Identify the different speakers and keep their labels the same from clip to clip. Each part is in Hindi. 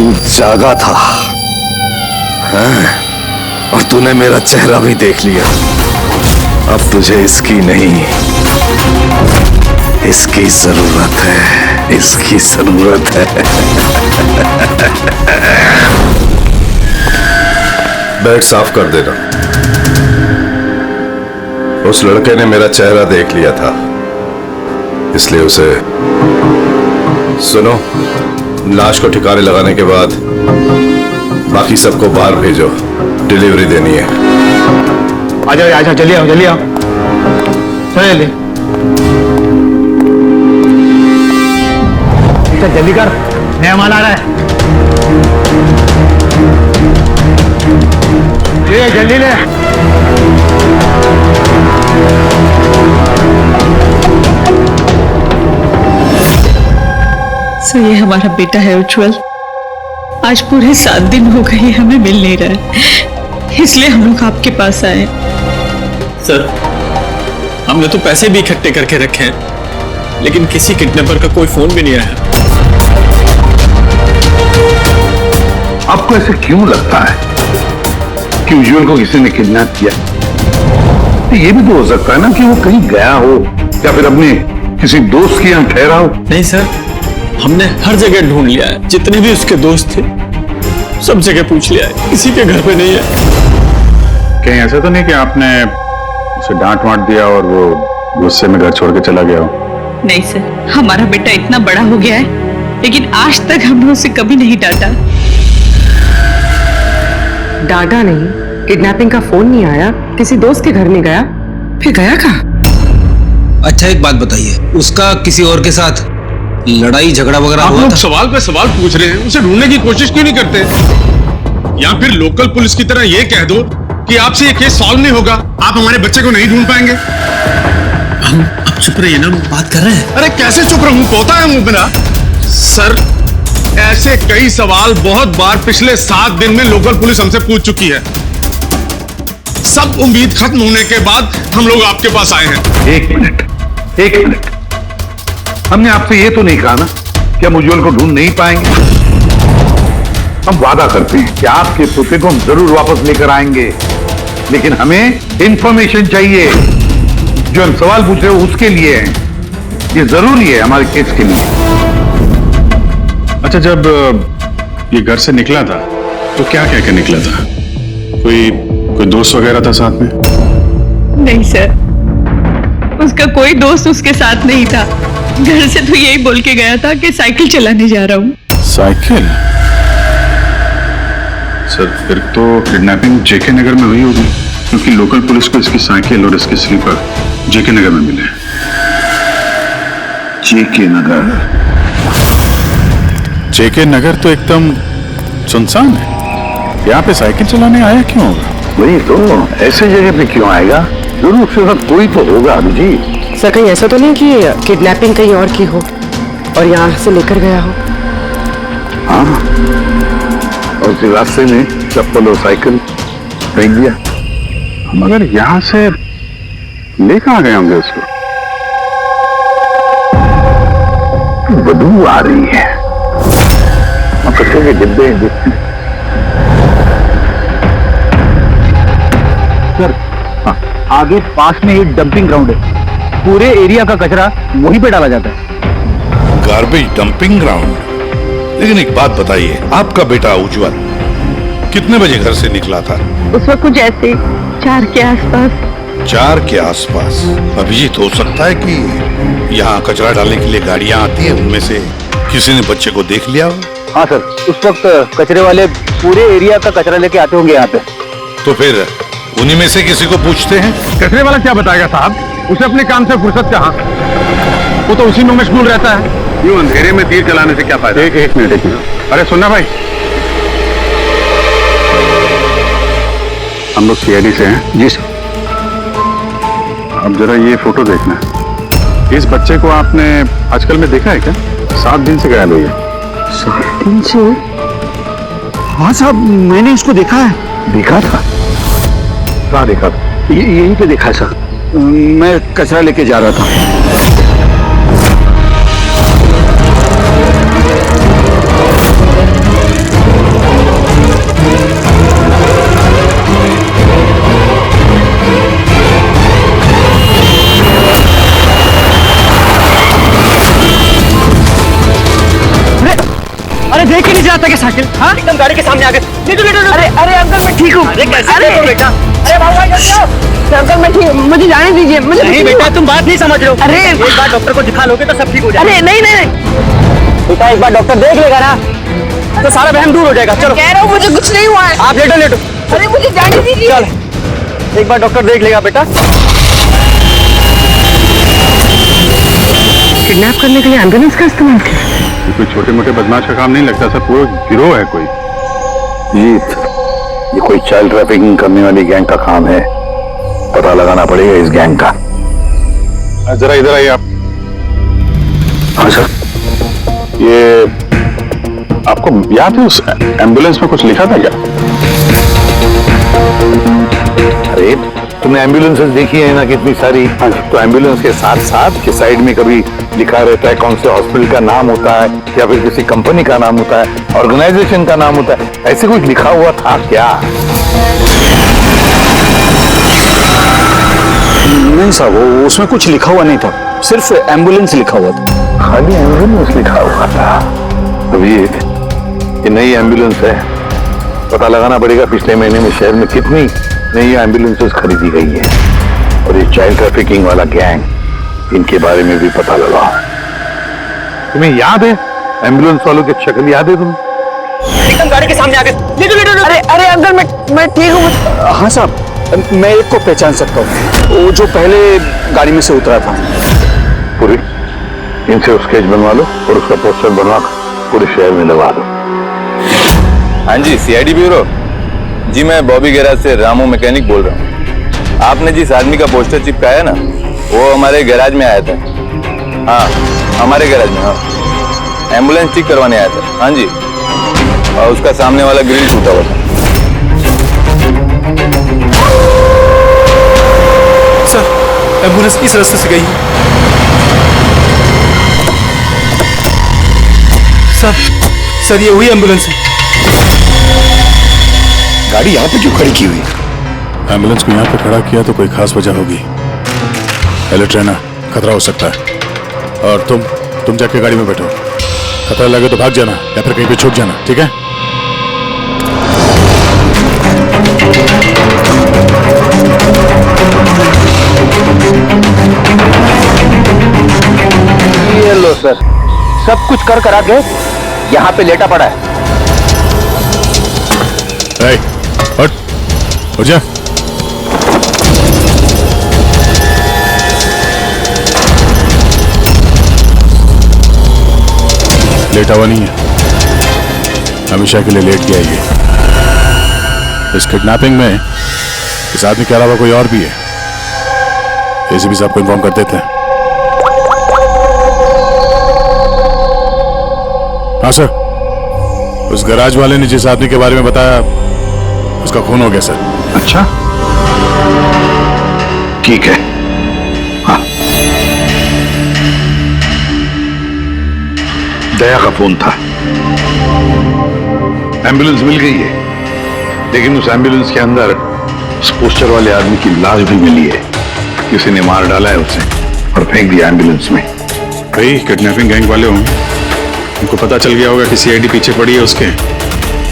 Speaker 1: तू जागा था, हाँ? और तूने मेरा चेहरा भी देख लिया। अब तुझे इसकी नहीं, इसकी जरूरत है, इसकी जरूरत है।
Speaker 2: बेड साफ कर देना। उस लड़के ने मेरा चेहरा देख लिया था, इसलिए उसे सुनो, लाश को ठिकाने लगाने के बाद बाकी सबको बाहर भेजो, डिलीवरी देनी है।
Speaker 3: आ जाओ, जल्दी आओ, जल्दी आओ, चलो जल्दी कर, नया माल आ रहा है। ये जल्दी ले।
Speaker 4: सो ये हमारा बेटा है उज्जवल। आज पूरे 7 दिन हो गए हमें मिल नहीं रहा है, इसलिए हम लोग आपके पास आए।
Speaker 5: सर, हमने तो पैसे भी इकट्ठे करके रखे हैं, लेकिन किसी किडनैपर का कोई फोन भी नहीं आया।
Speaker 6: आपको ऐसे क्यों लगता है कि उज्जवल को किसी ने किडनैप किया? तो ये भी तो हो सकता है ना कि वो कहीं गया हो या फिर अपने किसी दोस्त के यहाँ ठहरा हो।
Speaker 5: नहीं सर, हमने हर जगह ढूंढ लिया है, जितने भी उसके दोस्त थे सब जगह पूछ लिया है, किसी के घर पे नहीं है।
Speaker 6: कहीं ऐसा तो नहीं कि आपने उसे डांट वांट दिया और वो गुस्से में घर छोड़ के चला गया हो?
Speaker 4: नहीं सर, हमारा बेटा इतना बड़ा हो गया है, लेकिन आज तक हमने उसे कभी नहीं डांटा।
Speaker 7: डांटा नहीं, किडनैपिंग का फोन नहीं आया, किसी दोस्त के घर नहीं गया, फिर गया कहाँ?
Speaker 8: अच्छा एक बात बताइए, उसका किसी और के साथ लड़ाई झगड़ा वगैरह हुआ था?
Speaker 9: आप लोग सवाल पे सवाल पूछ रहे हैं, उसे ढूंढने की कोशिश क्यों नहीं करते? या फिर लोकल पुलिस की तरह ये कह दो कि आपसे ये केस सॉल्व नहीं होगा, आप हमारे बच्चे को नहीं ढूंढ पाएंगे।
Speaker 5: आप चुप रहिए ना, बात कर रहे हैं।
Speaker 9: अरे कैसे चुप रहूं, पोता है मुंह मेरा। सर, ऐसे कई सवाल बहुत बार पिछले 7 दिन में लोकल पुलिस हमसे पूछ चुकी है। सब उम्मीद खत्म होने के बाद हम लोग आपके पास आए हैं।
Speaker 6: एक मिनट, हमने आपसे ये तो नहीं कहा ना कि हम उज्जवल को ढूंढ नहीं पाएंगे। हम वादा करते हैं कि आपके पोते को हम जरूर वापस लेकर आएंगे, लेकिन हमें इंफॉर्मेशन चाहिए। जो हम सवाल पूछ रहे हो उसके लिए है, ये जरूरी है हमारे केस के लिए।
Speaker 9: अच्छा, जब ये घर से निकला था तो क्या कह के निकला था? कोई दोस्त वगैरह था साथ में?
Speaker 4: नहीं सर, उसका कोई दोस्त उसके साथ नहीं था। घर से तो यही बोल के गया था कि साइकिल चलाने जा रहा हूँ।
Speaker 9: साइकिल? सर, फिर तो किडनैपिंग जेके नगर में हुई होगी, क्योंकि लोकल पुलिस को इसकी साइकिल और इसके स्लीपर जेके नगर में मिले।
Speaker 6: जेके नगर?
Speaker 9: जेके नगर तो एकदम सुनसान है, यहाँ पे साइकिल चलाने आया क्यों होगा?
Speaker 6: वही तो, ऐसे जगह पे क्यों आएगा? जरूर उसके साथ कोई तो होगा अभी।
Speaker 7: सर कहीं ऐसा तो नहीं कि किडनैपिंग कहीं और की हो और यहाँ से लेकर गया हो?
Speaker 6: हाँ, और उसी रास्ते में चप्पल और साइकिल फेंक दिया। मगर यहाँ से लेकर आ गए होंगे उसको। बदबू आ रही है, कचरे के डिब्बे
Speaker 3: सर, आगे पास में एक डंपिंग ग्राउंड है, पूरे एरिया का कचरा वहीं पे डाला जाता है।
Speaker 1: Garbage dumping ground? लेकिन एक बात बताइए, आपका बेटा उज्जवल कितने बजे घर से निकला था?
Speaker 4: उस वक्त कुछ ऐसे 4 के आसपास।
Speaker 1: 4 के आसपास? अभिजीत, हो सकता है कि यहाँ कचरा डालने के लिए गाड़ियाँ आती हैं, उनमें से किसी ने बच्चे को देख लिया हो?
Speaker 3: हाँ सर, उस वक्त कचरे वाले पूरे एरिया का कचरा लेके आते होंगे यहाँ पे।
Speaker 1: तो फिर उन्हीं में से किसी को पूछते हैं।
Speaker 9: कचरे वाला क्या बताएगा साहब, उसे अपने काम से फुर्सत कहाँ, वो तो उसी में मशगूल रहता है।
Speaker 6: यूं अंधेरे में तीर चलाने से क्या फायदा? एक मिनट।
Speaker 9: अरे सुनना भाई,
Speaker 6: हम लोग सीआईडी से हैं।
Speaker 9: जी सर।
Speaker 6: अब जरा ये फोटो देखना, इस बच्चे को आपने आजकल में देखा है क्या? 7 दिन से गायब हुई है।
Speaker 7: 7 दिन से?
Speaker 3: हाँ साहब, मैंने इसको देखा है।
Speaker 6: देखा था? कहाँ देखा था?
Speaker 3: यहीं पे देखा है सर, मैं कचरा लेके जा रहा था। चलाता क्या साइकिल? हाँ एकदम गाड़ी के सामने आ गए। अरे अरे अंकल मैं ठीक हूँ। अरे बेटा, अरे बाबा जल्दी आओ। अंकल मैं ठीक, मुझे जाने दीजिए। मुझे नहीं बेटा, तुम बात नहीं समझ रहे हो। अरे एक बार डॉक्टर को दिखा लोगे तो सब ठीक हो जाएगा। अरे नहीं नहीं नहीं बेटा, एक बार डॉक्टर देख लेगा ना तो सारा वहम दूर हो जाएगा। चलो कह रहा हूँ मुझे कुछ नहीं हुआ है। आप लेटो लेटो। अरे मुझे जाने दीजिए। चल एक बार डॉक्टर देख लेगा बेटा।
Speaker 7: किडनैप करने के लिए एम्बुलेंस का इस्तेमाल किया?
Speaker 6: कोई छोटे मोटे बदमाश का काम नहीं लगता सर, पूरा गिरोह है कोई।
Speaker 1: जीत, ये कोई चाइल्ड ट्रैफिकिंग करने वाली गैंग का काम है। पता लगाना पड़ेगा इस गैंग का।
Speaker 6: जरा इधर आइए आप।
Speaker 1: हाँ सर।
Speaker 6: ये आपको याद है उस एम्बुलेंस में कुछ लिखा था क्या?
Speaker 1: अरे तुमने एम्बुलेंसेस देखी है ना कितनी सारी, तो एम्बुलेंस के साथ साथ के साइड में कभी लिखा रहता है कौन से हॉस्पिटल का नाम होता है या फिर किसी कंपनी का नाम होता है, ऑर्गेनाइजेशन का नाम होता है। ऐसे कुछ लिखा हुआ था क्या?
Speaker 3: नहीं साहब, वो उसमें कुछ लिखा हुआ नहीं था, सिर्फ एम्बुलेंस लिखा हुआ था।
Speaker 1: खाली एम्बुलेंस लिखा हुआ था। अभी ये नई एम्बुलेंस है, पता लगाना पड़ेगा पिछले महीने में शहर में कितनी नई एम्बुलेंसेस खरीदी गई है। और ये चाइल्ड ट्रैफिकिंग वाला गैंग, इनके बारे में भी पता लगाओ। तुम्हें याद है एम्बुलेंस वालों की शक्ल याद है तुम्हें?
Speaker 3: एकदम गाड़ी के सामने आ गए। अरे अरे अंकल मैं ठीक हूँ। हाँ साहब, मैं एक को पहचान सकता हूँ, वो जो पहले गाड़ी में से उतरा था।
Speaker 1: पूरी इनसे स्केच बनवा लो और उसका पोस्टर बनवा पूरे शहर में लगा दो।
Speaker 2: हाँ जी, सीआईडी ब्यूरो जी, मैं बॉबी गैराज से रामू मैकेनिक बोल रहा हूँ। आपने जिस आदमी का पोस्टर चिपकाया ना, वो हमारे गैराज में आया था। हाँ, हमारे गैराज में। हाँ, एम्बुलेंस ठीक करवाने आया था। हाँ जी, और उसका सामने वाला ग्रिल टूटा हुआ था।
Speaker 5: सर, एम्बुलेंस इस रास्ते से गई। सर ये वही एम्बुलेंस है।
Speaker 1: गाड़ी यहाँ पे क्यों खड़ी की हुई?
Speaker 6: एम्बुलेंस को यहाँ पे खड़ा किया तो कोई खास वजह होगी। हेलो ट्रेनर, खतरा हो सकता है और तुम जाके गाड़ी में बैठो। खतरा लगे तो भाग जाना या फिर कहीं पे छूट जाना, ठीक है?
Speaker 3: ये लो सर, सब कुछ कर करा के यहाँ पे लेटा पड़ा है।
Speaker 6: हट, हो जा। लेटा हुआ नहीं है, हमेशा के लिए लेट गया ये। इस किडनैपिंग में इस आदमी के अलावा कोई और भी है, एसीपी साहब को इन्फॉर्म कर देते हैं। हाँ सर, उस गैराज वाले ने जिस आदमी के बारे में बताया उसका खून हो गया सर।
Speaker 1: अच्छा, ठीक है। हाँ, दया का फोन था। एम्बुलेंस मिल गई है, लेकिन उस एम्बुलेंस के अंदर उस पोस्टर वाले आदमी की लाश भी मिली है। किसी ने मार डाला है उसे और फेंक दिया एम्बुलेंस में।
Speaker 6: भाई किडनैपिंग गैंग वाले होंगे, उनको पता चल गया होगा कि सीआईडी पीछे पड़ी है उसके।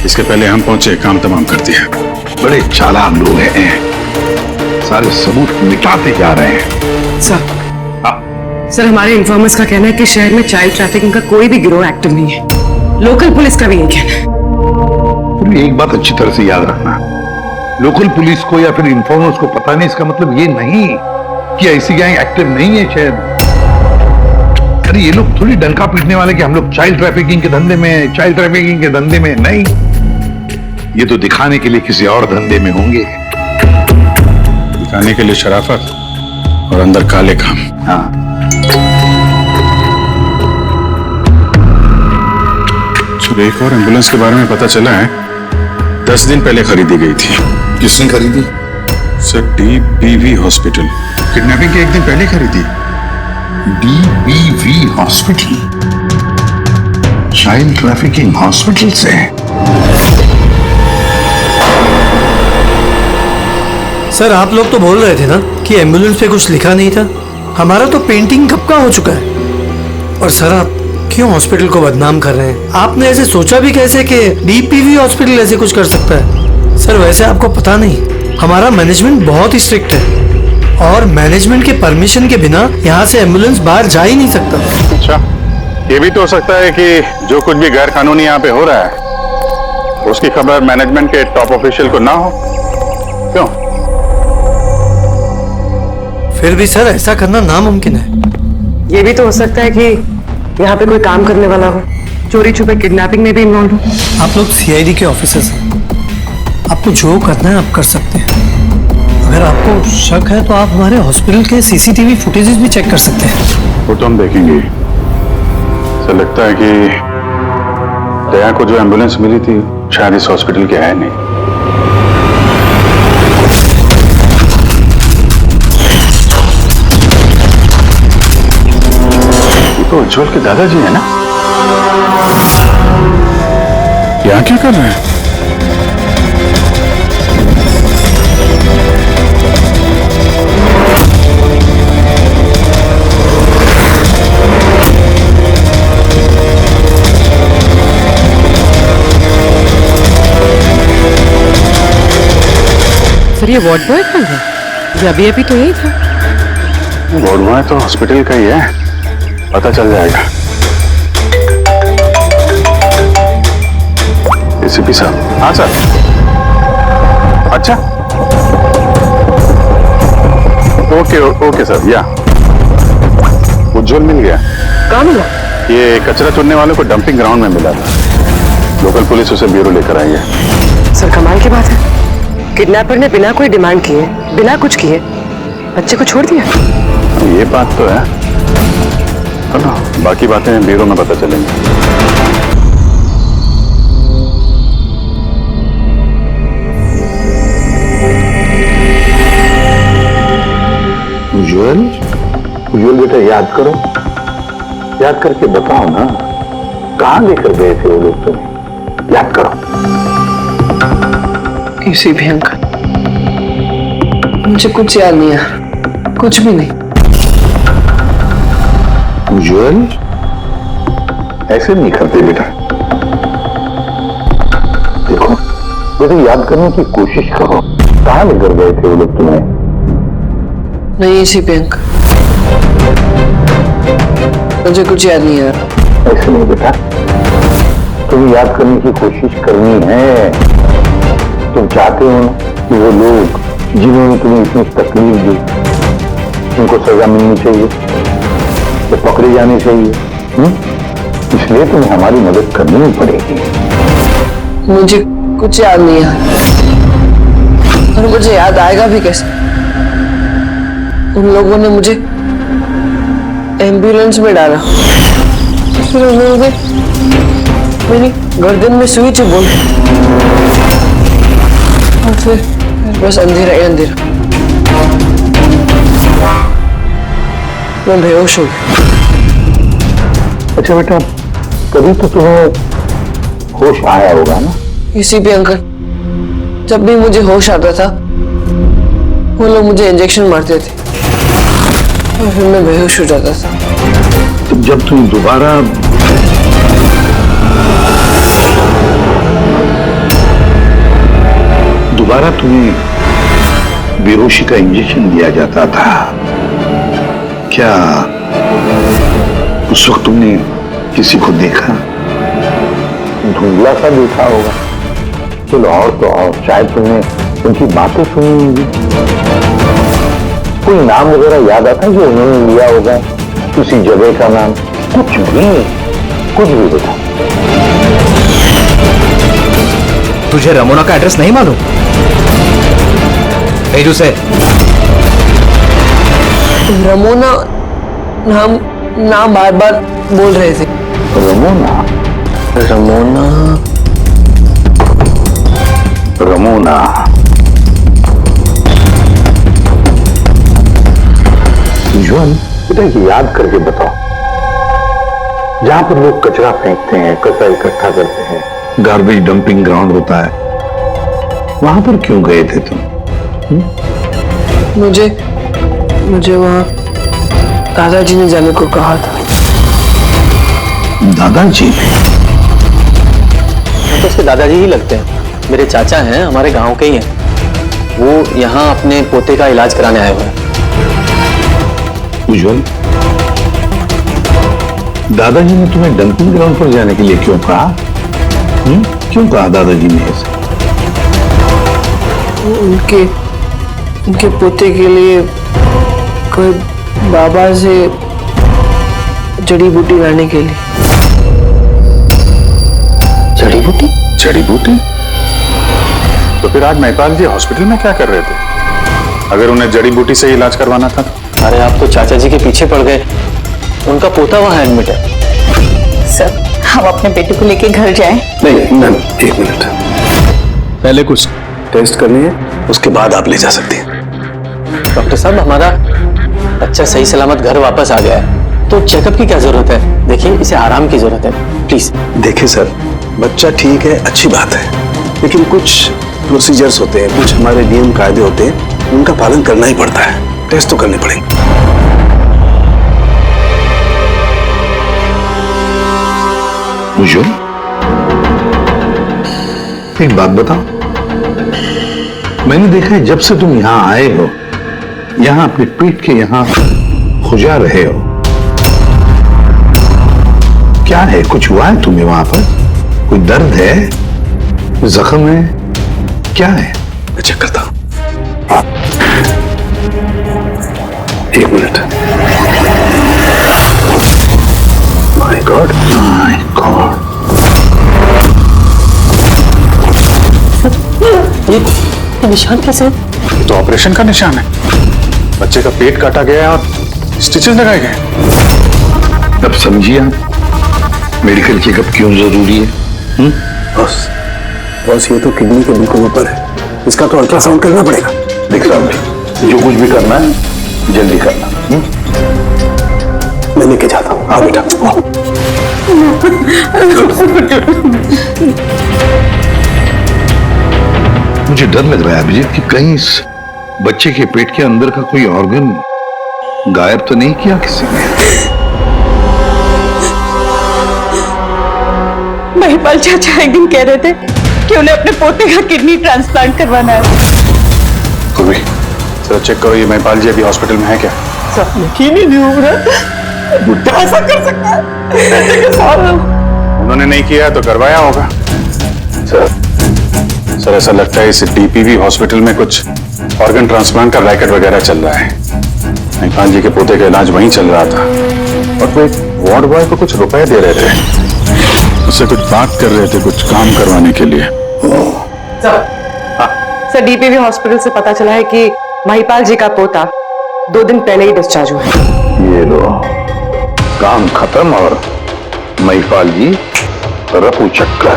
Speaker 6: इसके पहले हम पहुंचे, काम तमाम कर दिया।
Speaker 1: बड़े चालाक लोग हैं, सारे सबूत मिटाते जा रहे हैं।
Speaker 7: सर हमारे इन्फॉर्मर्स का कहना है कि शहर में चाइल्ड ट्रैफिकिंग का कोई भी गिरोह एक्टिव नहीं है। लोकल पुलिस का भी यही कहना है।
Speaker 1: एक बात अच्छी तरह से याद रखना, लोकल पुलिस को या फिर इन्फॉर्मर्स को पता नहीं, इसका मतलब ये नहीं कि ऐसी गैंग एक्टिव नहीं है शहर में। अरे ये लोग थोड़ी डंका पीटने वाले कि हम लोग चाइल्ड ट्रैफिकिंग के धंधे में, चाइल्ड ट्रैफिकिंग के धंधे में नहीं। ये तो दिखाने के लिए किसी और धंधे में होंगे।
Speaker 6: दिखाने के लिए शराफत और अंदर काले काम।
Speaker 1: हाँ,
Speaker 6: एक और एम्बुलेंस के बारे में पता चला है, 10 दिन पहले खरीदी गई थी।
Speaker 1: किसने खरीदी?
Speaker 6: Sir, DBV hospital. किडनैपिंग के एक दिन पहले खरीदी।
Speaker 1: DBV hospital, child trafficking hospital से।
Speaker 10: सर आप लोग तो बोल रहे थे ना कि एम्बुलेंस पे कुछ लिखा नहीं था। हमारा तो पेंटिंग कब का हो चुका है। और सर आप क्यों हॉस्पिटल को बदनाम कर रहे हैं? आपने ऐसे सोचा भी कैसे कि बीपीवी हॉस्पिटल ऐसे कुछ कर सकता है? सर वैसे आपको पता नहीं, हमारा मैनेजमेंट बहुत ही स्ट्रिक्ट है और मैनेजमेंट के परमिशन के बिना यहाँ से एम्बुलेंस बाहर जा ही नहीं सकता।
Speaker 9: अच्छा, ये भी तो हो सकता है कि जो कुछ भी गैर कानूनी यहाँ पे हो रहा है उसकी खबर मैनेजमेंट के टॉप ऑफिशियल को ना हो। क्यों?
Speaker 10: फिर भी सर ऐसा करना नामुमकिन है।
Speaker 7: ये भी तो हो सकता है कि यहाँ पे कोई काम करने वाला हो, चोरी छुपे किडनैपिंग में भी इन्वॉल्व हो।
Speaker 10: आप लोग सीआईडी के ऑफिसर्स हैं, आपको जो करना है आप कर सकते हैं। अगर आपको शक है तो आप हमारे हॉस्पिटल के सीसीटीवी फुटेजेस भी चेक कर सकते हैं।
Speaker 9: वो तो हम देखेंगे। ऐसा लगता है कि दया को जो एम्बुलेंस मिली थी शायद इस हॉस्पिटल की है नहीं। ये तो उज्जवल के दादाजी है ना? यहाँ क्या कर रहे हैं?
Speaker 7: सर ये वार्ड बॉय कौन है? ये अभी तो यही था।
Speaker 9: वार्ड बॉय तो हॉस्पिटल का ही है, पता चल जाएगा। एसीपी साहब। हाँ सर। अच्छा, ओके ओके सर। या उज्जवल मिल गया?
Speaker 7: कहाँ मिला?
Speaker 9: ये कचरा चुनने वालों को डंपिंग ग्राउंड में मिला था। लोकल पुलिस उसे ब्यूरो लेकर आई है।
Speaker 7: सर कमाल की बात है, किडनैपर ने बिना कोई डिमांड किए, बिना कुछ किए बच्चे को छोड़ दिया।
Speaker 9: ये बात तो है, चलो बाकी बातें ब्यूरो में पता चलेंगी।
Speaker 6: उज्जवल, उज्जवल बेटा याद करो, याद करके बताओ ना, कहाँ लेकर गए थे वो लोग तुम्हें? याद करो।
Speaker 7: इसी भी अंकल, मुझे कुछ याद नहीं है, कुछ भी नहीं।
Speaker 6: उज्जवल ऐसे नहीं करते बेटा, देखो बेटा याद करने की कोशिश करो, कहाँ लेकर गए थे वो लोग तुम्हें?
Speaker 7: नहीं इसी भी अंकल, मुझे कुछ याद नहीं है।
Speaker 6: ऐसे नहीं बेटा, तुम्हें याद करने की कोशिश करनी है। तुम चाहते हो कि वो लोग जिन्होंने तुम्हें इतनी तकलीफ दी उनको सजा मिलनी चाहिए, तो पकड़े जाने चाहिए। इसलिए तुम्हें हमारी मदद करनी ही पड़ेगी।
Speaker 7: मुझे कुछ याद नहीं है और मुझे याद आएगा भी कैसे? उन लोगों ने मुझे एम्बुलेंस में डाला, फिर उन्होंने मेरी गर्दन में सुई चुभोई और फिर बस अंधेरा ही अंधेरा। मैं बेहोश हो गया।
Speaker 6: अच्छा बेटा, कभी तो तुम्हें होश आया होगा ना?
Speaker 7: इसी पे अंकल, जब भी मुझे होश आता था वो लोग मुझे इंजेक्शन मारते थे और फिर मैं बेहोश हो जाता था।
Speaker 6: तो जब तुम दोबारा तुम्हें बेहोशी का इंजेक्शन दिया जाता था, क्या उस वक्त तुमने किसी को देखा? धुंधला सा देखा होगा, चलो और तो और शायद तुमने उनकी बातें सुनी होंगी। कोई नाम वगैरह याद आता जो उन्होंने लिया होगा, किसी जगह का नाम, कुछ भी बता।
Speaker 8: तुझे रमोना का एड्रेस नहीं मालूम? भेज उसे।
Speaker 7: रमोना नाम बार बार बोल रहे थे।
Speaker 6: रमोना जुआन बेटा, ये याद करके बताओ, जहां पर लोग कचरा फेंकते हैं, कचरा इकट्ठा करते हैं, गार्बेज डंपिंग ग्राउंड होता है, वहां पर क्यों गए थे तुम?
Speaker 7: मुझे वहां दादाजी ने जाने को कहा था।
Speaker 1: दादाजी?
Speaker 3: तो उसके दादाजी ही लगते हैं। मेरे चाचा हैं, हमारे गांव के ही हैं। वो यहाँ अपने पोते का इलाज कराने आए हुए हैं।
Speaker 1: उज्जवल, दादाजी ने तुम्हें डंपिंग ग्राउंड पर जाने के लिए क्यों कहा? क्यों कहा दादाजी ने ऐसा?
Speaker 7: उनके पोते के लिए कोई बाबा से जड़ी बूटी लाने के लिए।
Speaker 9: जड़ी बूटी? जड़ी बूटी? तो फिर आज महिपाल जी हॉस्पिटल में क्या कर रहे थे, अगर उन्हें जड़ी बूटी से इलाज करवाना था?
Speaker 3: अरे आप तो चाचा जी के पीछे पड़ गए। उनका पोता वहां एडमिट है।
Speaker 4: सर, हम अपने बेटे को लेके घर जाएं?
Speaker 8: नहीं मैम, एक मिनट, पहले कुछ टेस्ट करनी है, उसके बाद आप ले जा सकती हैं।
Speaker 3: डॉक्टर साहब, हमारा बच्चा सही सलामत घर वापस आ गया है, तो चेकअप की क्या जरूरत है? देखिए, इसे आराम की जरूरत है, प्लीज।
Speaker 8: देखिए सर, बच्चा ठीक है, अच्छी बात है, लेकिन कुछ प्रोसीजर्स होते हैं, कुछ हमारे नियम कायदे होते हैं, उनका पालन करना ही पड़ता है। टेस्ट तो करने पड़ेंगे।
Speaker 1: उज्जवल, एक बात बताओ, मैंने देखा है जब से तुम यहां आए हो, यहां अपने पेट के यहां खुजा रहे हो। क्या है, कुछ हुआ है तुम्हें वहां पर? कोई दर्द है, जख्म है, क्या है?
Speaker 8: मैं चेक करता हूं, एक minute. My God,
Speaker 1: my God,
Speaker 3: ये निशान कैसे है?
Speaker 9: ये तो ऑपरेशन का निशान है। बच्चे का पेट काटा गया है और स्टिचेस लगाए गए।
Speaker 1: अब समझिए आप मेडिकल चेकअप क्यों जरूरी है?
Speaker 8: बस ये तो किडनी के बिल्कुल ऊपर है, इसका तो अल्ट्रासाउंड करना पड़ेगा।
Speaker 1: देख रहा हूं, जो कुछ भी करना है जल्दी करना।
Speaker 8: मैं लेके जाता हूँ, आ बेटा।
Speaker 1: मुझे डर लग रहा है अभिजीत कि कहीं इस बच्चे के पेट के अंदर का कोई ऑर्गन गायब तो नहीं किया किसी ने?
Speaker 4: महिपाल चाचा एक दिन कह रहे थे कि उन्हें अपने पोते का किडनी ट्रांसप्लांट करवाना है।
Speaker 9: पूर्वी, चलो चेक करो, ये महिपाल जी अभी हॉस्पिटल में है क्या?
Speaker 3: यकीन ही नहीं हो रहा, बुढ़ा ऐसा कर सकता है ऐसे के साथ?
Speaker 9: उन्होंने नहीं किया तो करवाया होगा। सर ऐसा लगता है इस डीपीवी हॉस्पिटल में कुछ ऑर्गन ट्रांसप्लांट का रैकेट वगैरह चल रहा है। महिपाल जी के पोते का इलाज वहीं चल रहा था और वो एक वार्ड बॉय को कुछ रुपए दे रहे थे, उससे कुछ बात कर रहे थे, कुछ काम करवाने के लिए।
Speaker 7: सर, डीपीवी हॉस्पिटल से पता चला है कि महिपाल जी का पोता 2 दिन पहले ही डिस्चार्ज हुआ है।
Speaker 1: ये लो, काम खत्म और महिपाल जी रफू चक्कर।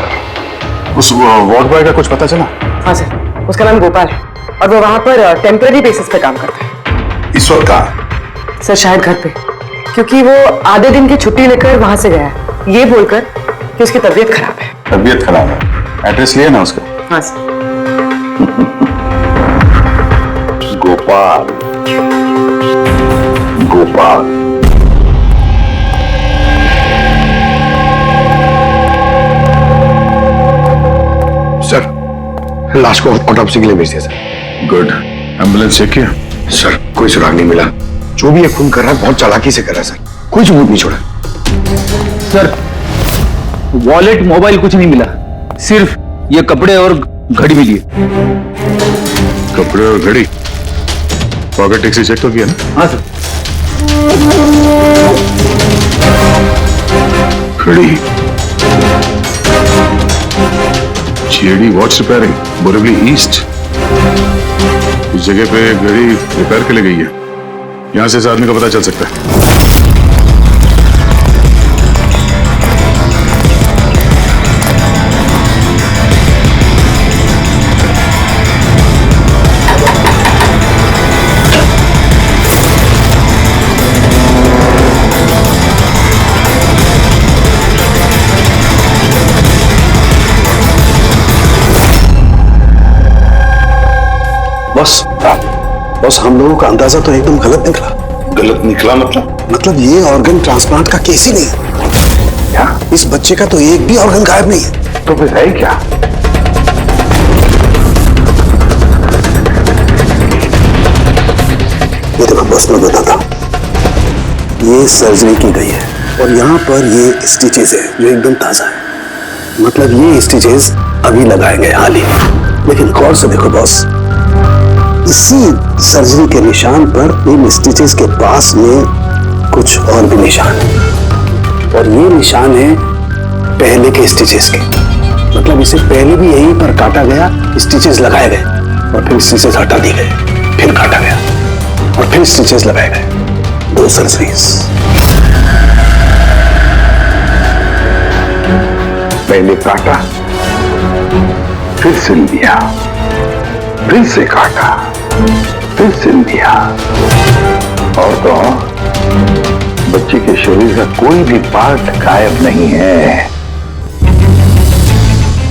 Speaker 9: उस वार्ड बॉय का कुछ पता चला?
Speaker 7: हाँ सर, उसका नाम गोपाल है और वो वहां पर टेम्पररी बेसिस पे काम करता है।
Speaker 1: इस वक्त कहाँ?
Speaker 7: सर शायद घर पे, क्योंकि वो आधे दिन की छुट्टी लेकर वहां से गया है, ये बोलकर कि उसकी तबीयत खराब है।
Speaker 9: तबीयत खराब है? एड्रेस लिया ना उसका?
Speaker 7: हाँ सर।
Speaker 1: गोपाल, गोपाल,
Speaker 6: सर लाश को ऑटोप्सी के लिए भेज दिया सर।
Speaker 9: गुड। एम्बुलेंस चेक किया?
Speaker 6: सर कोई सुराग नहीं मिला, जो भी ये खून कर रहा है बहुत चालाकी से कर रहा है सर, कोई सबूत नहीं छोड़ा।
Speaker 3: सर, वॉलेट मोबाइल कुछ नहीं मिला, सिर्फ ये कपड़े और घड़ी मिली है।
Speaker 9: कपड़े और घड़ी? पॉकेट टैक्सी चेक तो किया ना?
Speaker 3: हाँ सर।
Speaker 9: घड़ी, JD watch repairing, Borivali east. इस जगह पे घड़ी रिपेयर के लिए गई है, यहां से इस आदमी का पता चल सकता है।
Speaker 8: बॉस, हम लोगों का अंदाजा तो एकदम गलत निकला।
Speaker 1: गलत निकला मतलब?
Speaker 8: मतलब ये ऑर्गन ट्रांसप्लांट का केस ही नहीं है।
Speaker 1: क्या?
Speaker 8: इस बच्चे का तो एक भी ऑर्गन गायब नहीं है।
Speaker 6: तो फिर है क्या?
Speaker 8: ये देखो बस मैं बताता हूं, ये सर्जरी की गई है और यहाँ पर ये स्टिचेस है जो एकदम ताजा है। मतलब ये स्टिचेस अभी लगाए गए हाल ही। लेकिन गौर से देखो बॉस, इसी सर्जरी के निशान पर इन स्टिचेस के पास में कुछ और भी निशान है और ये निशान है पहले के स्टिचेस के। मतलब इसे पहले भी यहीं पर काटा गया, स्टिचेस लगाए गए और फिर स्टिचेस हटा दिए गए, फिर काटा गया और फिर स्टिचेस लगाए गए। 2 सर्जरीज।
Speaker 6: पहले काटा, फिर सिल दिया, फिर से काटा, फिर सिल दिया। और तो बच्चे के शरीर का कोई भी पार्ट गायब नहीं है।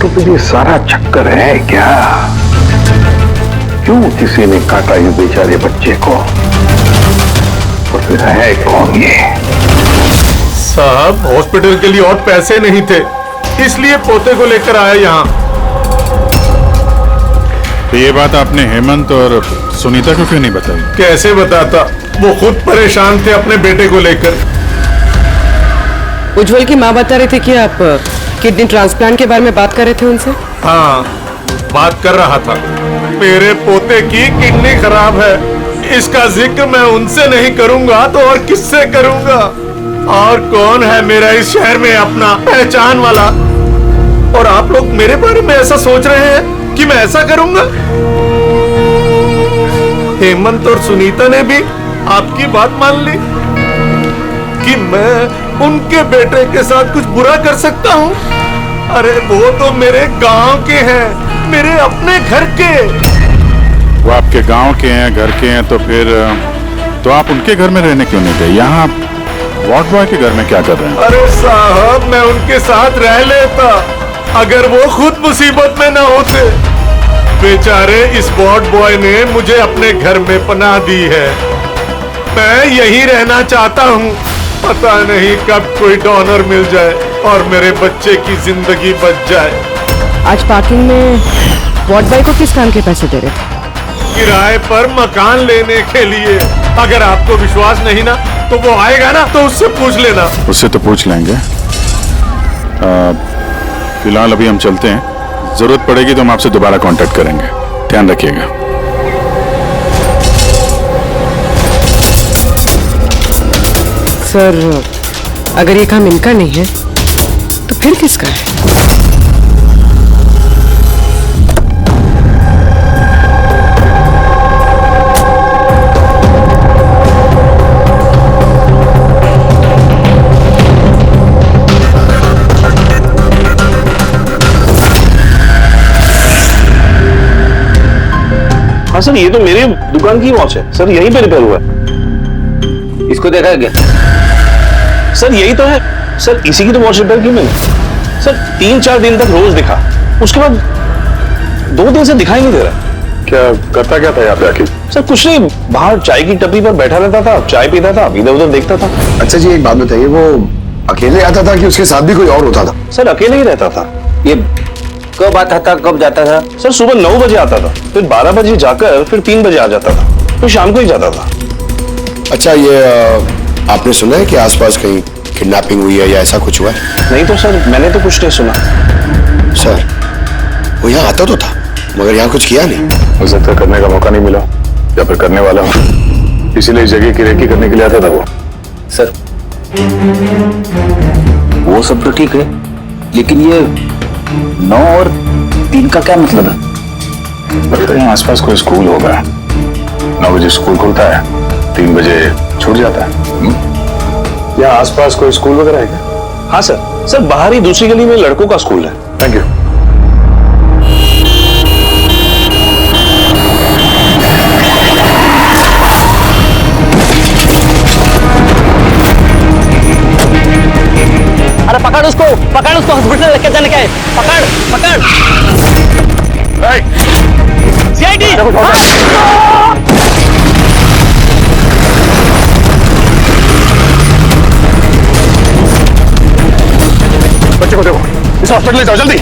Speaker 6: तो फिर ये सारा चक्कर है क्या? क्यों किसी ने काटा इस बेचारे बच्चे को? और फिर है कौन ये?
Speaker 9: साहब हॉस्पिटल के लिए और पैसे नहीं थे, इसलिए पोते को लेकर आया यहाँ।
Speaker 11: तो ये बात आपने हेमंत और सुनीता को क्यों नहीं बताई?
Speaker 9: कैसे बताता, वो खुद परेशान थे अपने बेटे को लेकर।
Speaker 7: उज्जवल की माँ बता रही थी कि आप किडनी ट्रांसप्लांट के बारे में बात कर रहे थे उनसे।
Speaker 9: हाँ, बात कर रहा था। मेरे पोते की किडनी खराब है, इसका जिक्र मैं उनसे नहीं करूंगा तो और किससे करूंगा? और कौन है मेरा इस शहर में अपना पहचान वाला? और आप लोग मेरे बारे में ऐसा सोच रहे हैं कि मैं ऐसा करूंगा? हेमंत और सुनीता ने भी आपकी बात मान ली कि मैं उनके बेटे के साथ कुछ बुरा कर सकता हूँ? अरे वो तो मेरे गांव के हैं, मेरे अपने घर के।
Speaker 11: वो आपके गांव के हैं, घर के हैं, तो फिर तो आप उनके घर में रहने क्यों नहीं गए? यहाँ आप वार्ड बॉय के घर में क्या कर रहे हैं?
Speaker 9: अरे साहब, मैं उनके साथ रह लेता अगर वो खुद मुसीबत में ना होते। बेचारे इस वार्ड बॉय ने मुझे अपने घर में पनाह दी है, मैं यहीं रहना चाहता हूँ। पता नहीं कब कोई डोनर मिल जाए और मेरे बच्चे की जिंदगी बच जाए।
Speaker 7: आज पार्किंग में वार्ड बॉय को किस काम के पैसे दे रहे थे?
Speaker 9: किराए पर मकान लेने के लिए। अगर आपको विश्वास नहीं ना तो वो आएगा ना तो उससे पूछ लेना।
Speaker 11: उससे तो पूछ लेंगे। फिलहाल अभी हम चलते हैं, जरूरत पड़ेगी तो हम आपसे दोबारा कांटेक्ट करेंगे। ध्यान रखिएगा।
Speaker 7: सर, अगर ये काम इनका नहीं है तो फिर किसका है?
Speaker 8: हाँ सर, ये तो मेरे दुकान की वॉच है सर, यहीं पे रिपेयर हुआ है।
Speaker 3: इसको देखा है क्या?
Speaker 8: सर यही तो है सर, इसी की तो वॉच रिपेयर की मैंने। सर 3-4 दिन तक रोज दिखा, उसके बाद 2 दिन से दिखाई नहीं दे रहा।
Speaker 6: क्या करता क्या था यहाँ पे आके?
Speaker 8: सर कुछ नहीं, बाहर चाय की टपरी पर बैठा रहता था, चाय पीता था, इधर उधर देखता था।
Speaker 12: अच्छा जी, एक बात बताइए, वो अकेले आता था कि उसके साथ भी कोई और होता था?
Speaker 8: सर अकेले ही रहता था।
Speaker 3: ये कब आता था, कब जाता था?
Speaker 8: सर सुबह 9 बजे आता था, फिर 12 बजे जाकर फिर 3 बजे आ जाता था, फिर शाम को ही जाता था।
Speaker 12: अच्छा, ये आपने सुना है कि आसपास कहीं किडनैपिंग हुई है या ऐसा कुछ हुआ है?
Speaker 8: नहीं तो सर, मैंने तो कुछ नहीं सुना।
Speaker 12: सर वो यहाँ आता तो था मगर यहाँ कुछ किया नहीं।
Speaker 6: हो सकता है करने का मौका नहीं मिला या फिर करने वाला हो, इसीलिए इस जगह की रेकी करने के लिए आता था वो।
Speaker 3: सर वो सब तो ठीक है, लेकिन ये 9 और 3 का क्या मतलब है?
Speaker 6: लगता है यहाँ आसपास कोई स्कूल होगा। 9 बजे स्कूल खुलता है, 3 बजे छूट जाता है। यहाँ आसपास कोई स्कूल वगैरह है क्या?
Speaker 8: हाँ सर, सर बाहर ही दूसरी गली में लड़कों का स्कूल है।
Speaker 6: Thank you.
Speaker 3: अरे पकड़ उसको, हॉस्पिटल लेके जाने का है। पकड़ सीआईडी।
Speaker 9: बच्चे को देखो, इस हॉस्पिटल ले जाओ जल्दी।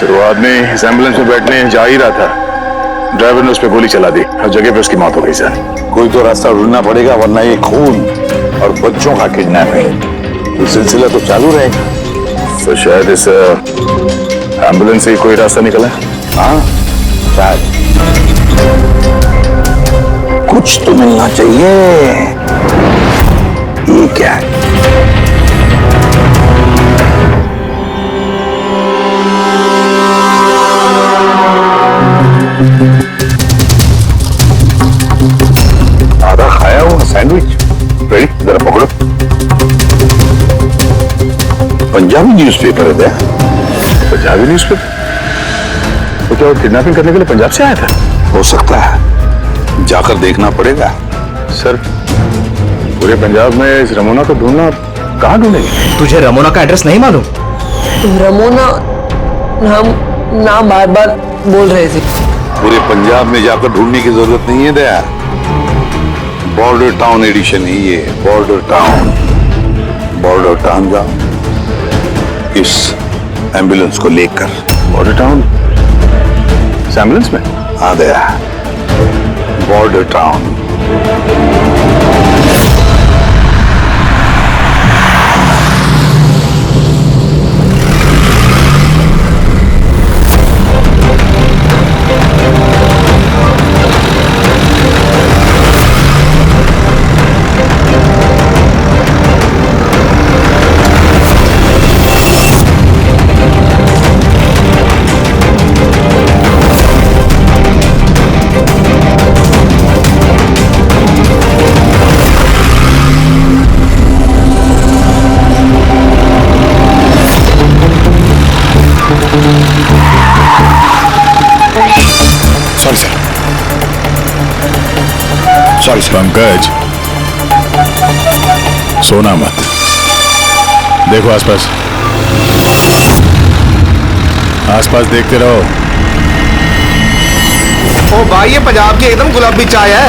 Speaker 11: शुरुआत में इस एम्बुलेंस में बैठने जा ही रहा था, ड्राइवर ने उस पर गोली चला दी और जगह पे उसकी मौत हो गई सर।
Speaker 6: कोई तो रास्ता ढूंढना पड़ेगा, वरना ये खून और बच्चों का किडनैपिंग तो सिलसिला तो चालू रहेगा।
Speaker 11: तो शायद इस एम्बुलेंस से ही कोई रास्ता निकला।
Speaker 6: हाँ शायद कुछ तो मिलना चाहिए। ये क्या है? आधा खाया हुआ सैंडविच रेडी, जरा पकड़ो। पंजाबी न्यूज़पेपर है।
Speaker 11: पंजाबी न्यूज़पेपर? तो क्या किडनैपिंग करने के लिए पंजाब से आया था?
Speaker 6: हो सकता है, जाकर देखना पड़ेगा।
Speaker 11: सर पूरे पंजाब में इस रमोना को ढूंढना कहाँ ढूंढेंगे?
Speaker 3: तुझे रमोना का एड्रेस नहीं मालूम?
Speaker 7: रमोना नाम बार बार बोल रहे थे।
Speaker 6: पूरे पंजाब में जाकर ढूंढने की जरूरत नहीं है दया। बॉर्डर टाउन एडिशन है ये, बॉर्डर टाउन। बॉर्डर टाउन जाओ इस एम्बुलेंस को लेकर।
Speaker 11: बॉर्डर टाउन इस एम्बुलेंस में?
Speaker 6: हाँ Daya, border town.
Speaker 11: Sorry sir. Pankaj, सोना मत, देखो आसपास, आसपास देखते रहो।
Speaker 3: ओ भाई, ये पंजाब की एकदम गुलाबी चाय है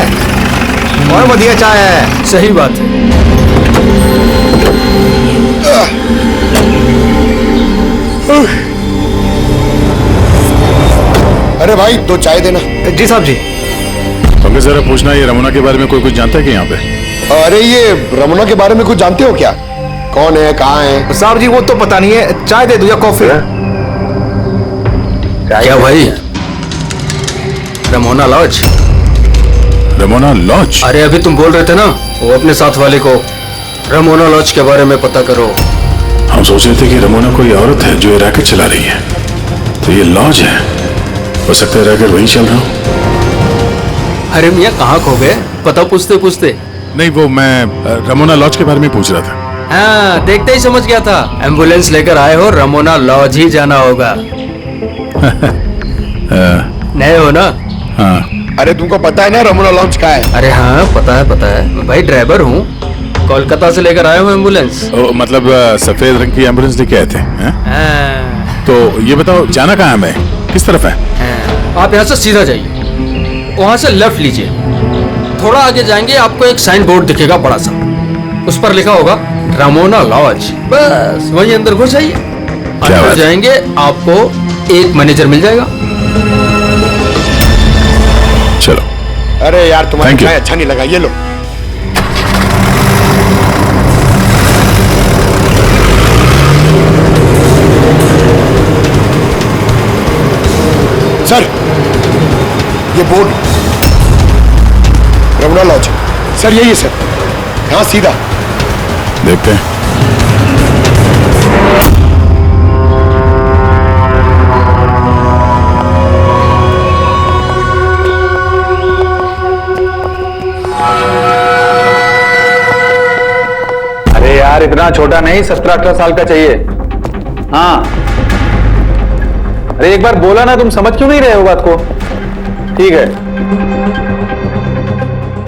Speaker 3: और बढ़िया चाय है।
Speaker 10: सही बात है।
Speaker 12: अरे भाई, दो चाय देना।
Speaker 3: जी साहब जी।
Speaker 11: पंकज जरा पूछना, ये रमोना के बारे में कोई कुछ जानता है कि यहाँ पे?
Speaker 12: अरे ये रमोना के बारे में कुछ जानते हो क्या? कौन है, कहाँ है?
Speaker 3: साहब जी वो तो पता नहीं है, चाय दे दो या कॉफी?
Speaker 12: क्या भाई?
Speaker 10: Ramona lodge.
Speaker 11: Ramona lodge?
Speaker 10: अरे अभी तुम बोल रहे थे ना, वो अपने साथ वाले को रमोना लॉज के बारे में पता करो।
Speaker 11: हम सोच रहे थे कि रमोना कोई औरत है जो ये रैकेट चला रही है, तो ये लॉज है। हो सकता है रैकेट वहीं चल रहा हूँ।
Speaker 10: अरे मियाँ कहाँ खो गए, पता पूछते पूछते?
Speaker 11: नहीं, वो मैं रमोना लॉज के बारे में पूछ रहा था।
Speaker 10: हाँ, देखते ही समझ गया था। एम्बुलेंस लेकर आए हो, रमोना लॉज ही जाना होगा। नए हो ना?
Speaker 12: हाँ। अरे तुमको पता है ना रमोना लॉज का है?
Speaker 10: अरे हाँ, पता है भाई, ड्राइवर हूँ। कोलकाता से लेकर आए हो एम्बुलेंस।
Speaker 11: मतलब सफेद रंग की एम्बुलेंस लेके आए थे? तो ये बताओ, जाना कहाँ है, मैं किस तरफ है?
Speaker 10: आप यहाँ से सीधा जाइए, वहां से लेफ्ट लीजिए, थोड़ा आगे जाएंगे आपको एक साइन बोर्ड दिखेगा बड़ा सा, उस पर लिखा होगा रमोना लॉज। बस वहीं अंदर घुस जाइए। अंदर जाएंगे आपको एक मैनेजर मिल जाएगा।
Speaker 11: चलो।
Speaker 12: अरे यार तुम्हारा अच्छा नहीं लगा, ये लो। सर, ये बोर्ड रमणा लॉज, सर यही है सर, यहाँ सीधा।
Speaker 11: देखते हैं।
Speaker 2: अरे यार इतना छोटा नहीं, 17-18 साल का चाहिए। हाँ अरे एक बार बोला ना, तुम समझ क्यों नहीं रहे हो बात को? ठीक है।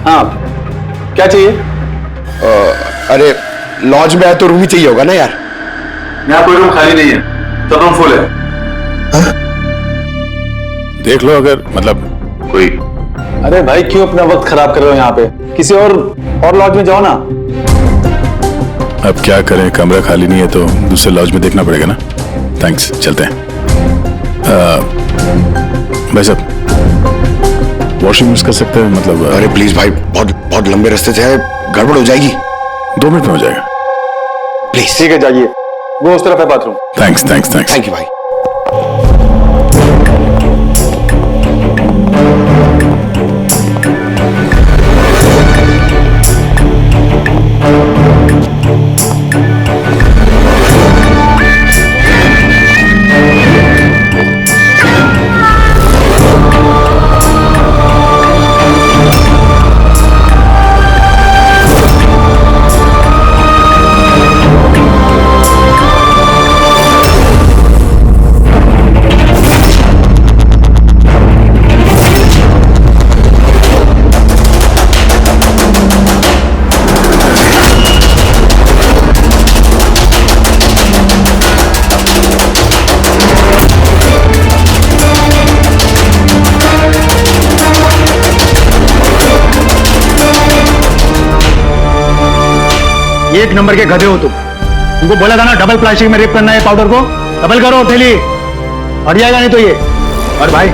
Speaker 2: हाँ क्या चाहिए?
Speaker 12: अरे लॉज में है तो रूम ही चाहिए होगा ना यार।
Speaker 2: यहाँ कोई रूम खाली नहीं है, सब रूम फुल है।
Speaker 11: देख लो अगर मतलब कोई।
Speaker 2: अरे भाई क्यों अपना वक्त खराब कर रहे हो यहाँ पे? किसी और लॉज में जाओ ना।
Speaker 11: अब क्या करें, कमरा खाली नहीं है तो दूसरे लॉज में देखना पड़ेगा ना। थैंक्स, चलते हैं। भाई साहब वॉशरूम यूज कर सकते हैं मतलब?
Speaker 12: अरे प्लीज भाई, बहुत बहुत लंबे रास्ते से है, गड़बड़ हो जाएगी।
Speaker 11: 2 मिनट में हो जाएगा
Speaker 12: प्लीज।
Speaker 2: ठीक है जाइए, वो उस तरफ है bathroom.
Speaker 11: Thanks thanks thanks.
Speaker 12: Thank you भाई।
Speaker 3: एक नंबर के गधे हो तुमको बोला था ना डबल प्लास्टिक में रेप करना है पाउडर को, डबल करो थैली, हट जाएगा नहीं तो ये। और भाई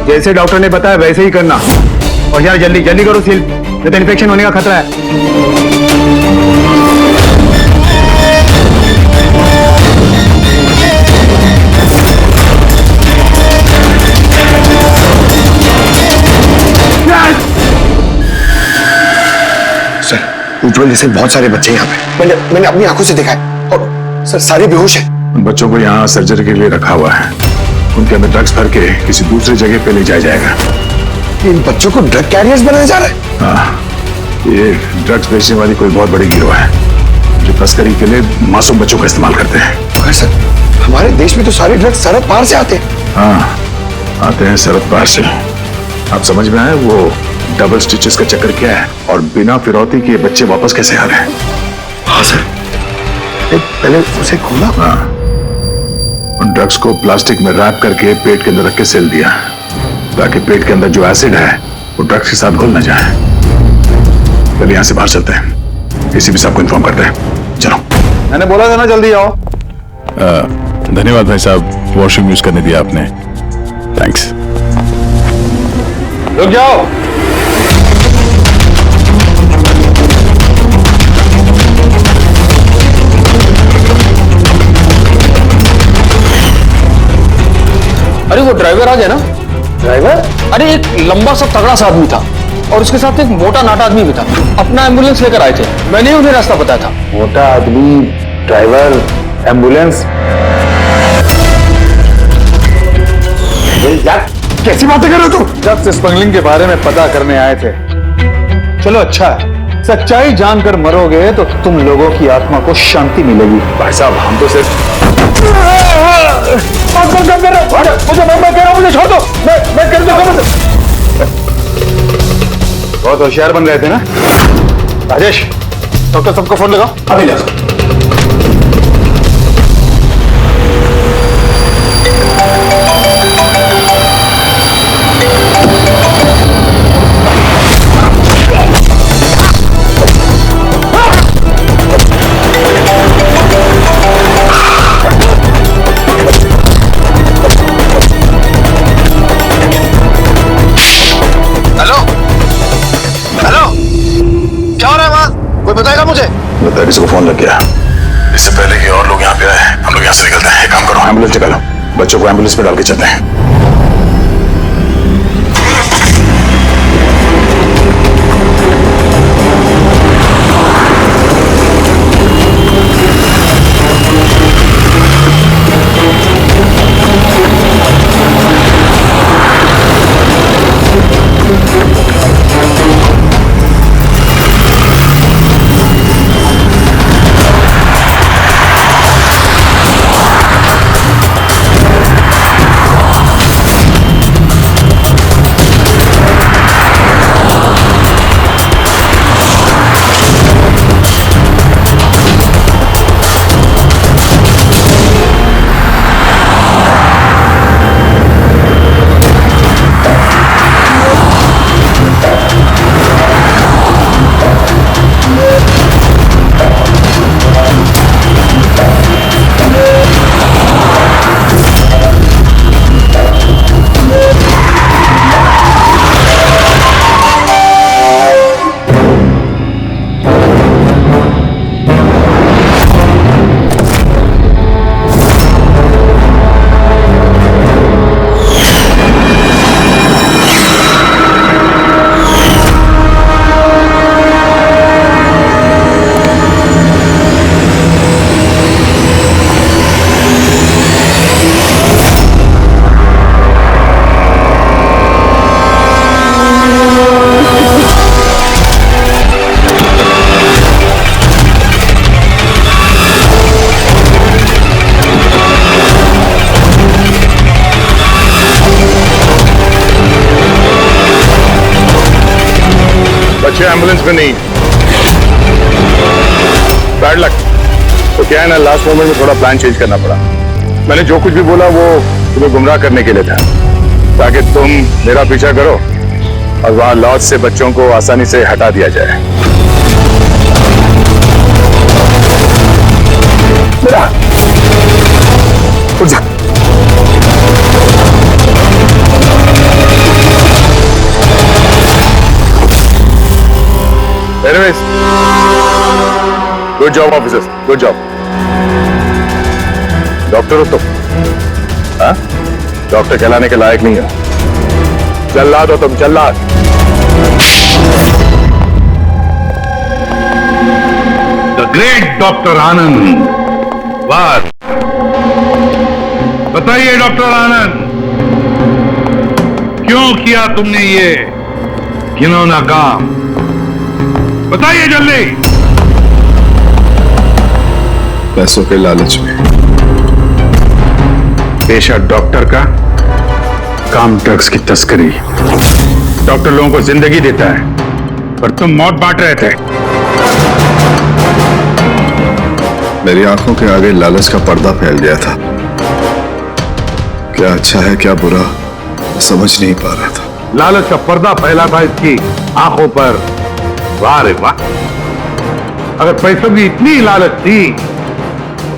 Speaker 3: जैसे डॉक्टर ने बताया वैसे ही करना, और यार जल्दी जल्दी करो सील, नहीं तो इन्फेक्शन होने का खतरा है।
Speaker 12: उज्जवल जैसे बहुत सारे बच्चे यहाँ पे, मैंने अपनी आंखों से देखा है, और सर सारे बेहोश हैं।
Speaker 11: उन बच्चों को यहाँ सर्जरी के लिए रखा हुआ है, उनके अंदर ड्रग्स भर के किसी दूसरी जगह पे ले जाया जाएगा।
Speaker 12: इन बच्चों को ड्रग कैरियर्स बनाया जा रहा है?
Speaker 11: हाँ, ये ड्रग्स बेचने वाली कोई बहुत बड़ी गिरोह है जो तस्करी के लिए मासूम बच्चों का इस्तेमाल करते हैं।
Speaker 12: मगर सर हमारे देश में तो सारे ड्रग्स सरहद पार से आते हैं।
Speaker 11: हाँ आते हैं सरहद पार से। आप समझ में आए वो डबल स्टिचेस का चक्कर क्या है, और बिना फिरौती के बच्चे वापस कैसे आ रहे हैं?
Speaker 12: हाँ सर, पहले उसे खोला।
Speaker 11: हाँ, उन ड्रग्स को प्लास्टिक में रैप करके पेट के अंदर रख के सेल दिया, ताकि पेट के अंदर जो एसिड है वो ड्रग्स के साथ घुल न जाए। चलिए यहाँ से बाहर चलते हैं, किसी भी साहब को इन्फॉर्म करते हैं। चलो।
Speaker 2: मैंने बोला था ना जल्दी आओ।
Speaker 11: धन्यवाद भाई साहब, वॉशरूम यूज करने दिया आपने। थैंक्स।
Speaker 2: रुक जाओ।
Speaker 3: अरे वो ड्राइवर आ गया ना? ड्राइवर? अरे एक लंबा सा तगड़ा सा आदमी था और उसके साथ एक मोटा नाटा आदमी भी था, अपना एम्बुलेंस लेकर आए थे, मैंने उन्हें रास्ता बताया था।
Speaker 2: मोटा आदमी, ड्राइवर, एम्बुलेंस,
Speaker 3: यार कैसी बातें कर रहे हो तुम?
Speaker 2: ड्रग्स स्मगलिंग के बारे में पता करने आए थे। चलो अच्छा है, सच्चाई जानकर मरोगे तो तुम लोगों की आत्मा को शांति मिलेगी।
Speaker 11: भाई साहब हम तो सिर्फ
Speaker 2: मुझे छोड़ दो, मैं कर दूंगा। बहुत होशियार बन रहे थे ना राजेश। डॉक्टर सबको फोन लगाओ, अभी लगाओ।
Speaker 11: पुलिस को फोन लग गया। इससे पहले कि और लोग यहाँ पे आए, हम लोग यहाँ से निकलते हैं। एक काम करो, एम्बुलेंस निकालो, बच्चों को एम्बुलेंस पे डाल के चलते हैं। बच्चे एम्बुलेंस में नहीं। Bad luck. तो क्या है ना, लास्ट मोमेंट में थोड़ा प्लान चेंज करना पड़ा। मैंने जो कुछ भी बोला वो तुम्हें गुमराह करने के लिए था, ताकि तुम मेरा पीछा करो और वहां लॉज से बच्चों को आसानी से हटा दिया जाए।
Speaker 12: मेरा उठ जा।
Speaker 11: Anyways, good job officers, good job. Doctor हो तुम? हाँ? डॉक्टर कहलाने के लायक नहीं हो। जल्लाद हो तुम, जल्लाद।
Speaker 6: द ग्रेट डॉक्टर आनंद। बात बताइए डॉक्टर आनंद, क्यों किया तुमने ये घिनौना काम? बताइए जल्दी।
Speaker 11: पैसों के लालच में।
Speaker 6: पेशा डॉक्टर का, काम ड्रग्स की तस्करी। डॉक्टर लोगों को जिंदगी देता है पर तुम मौत बांट रहे थे।
Speaker 11: मेरी आंखों के आगे लालच का पर्दा फैल गया था। क्या अच्छा है क्या बुरा समझ नहीं पा रहा था।
Speaker 6: लालच का पर्दा फैला था इसकी आंखों पर। वाह रे वाह, अगर पैसों की इतनी लालच थी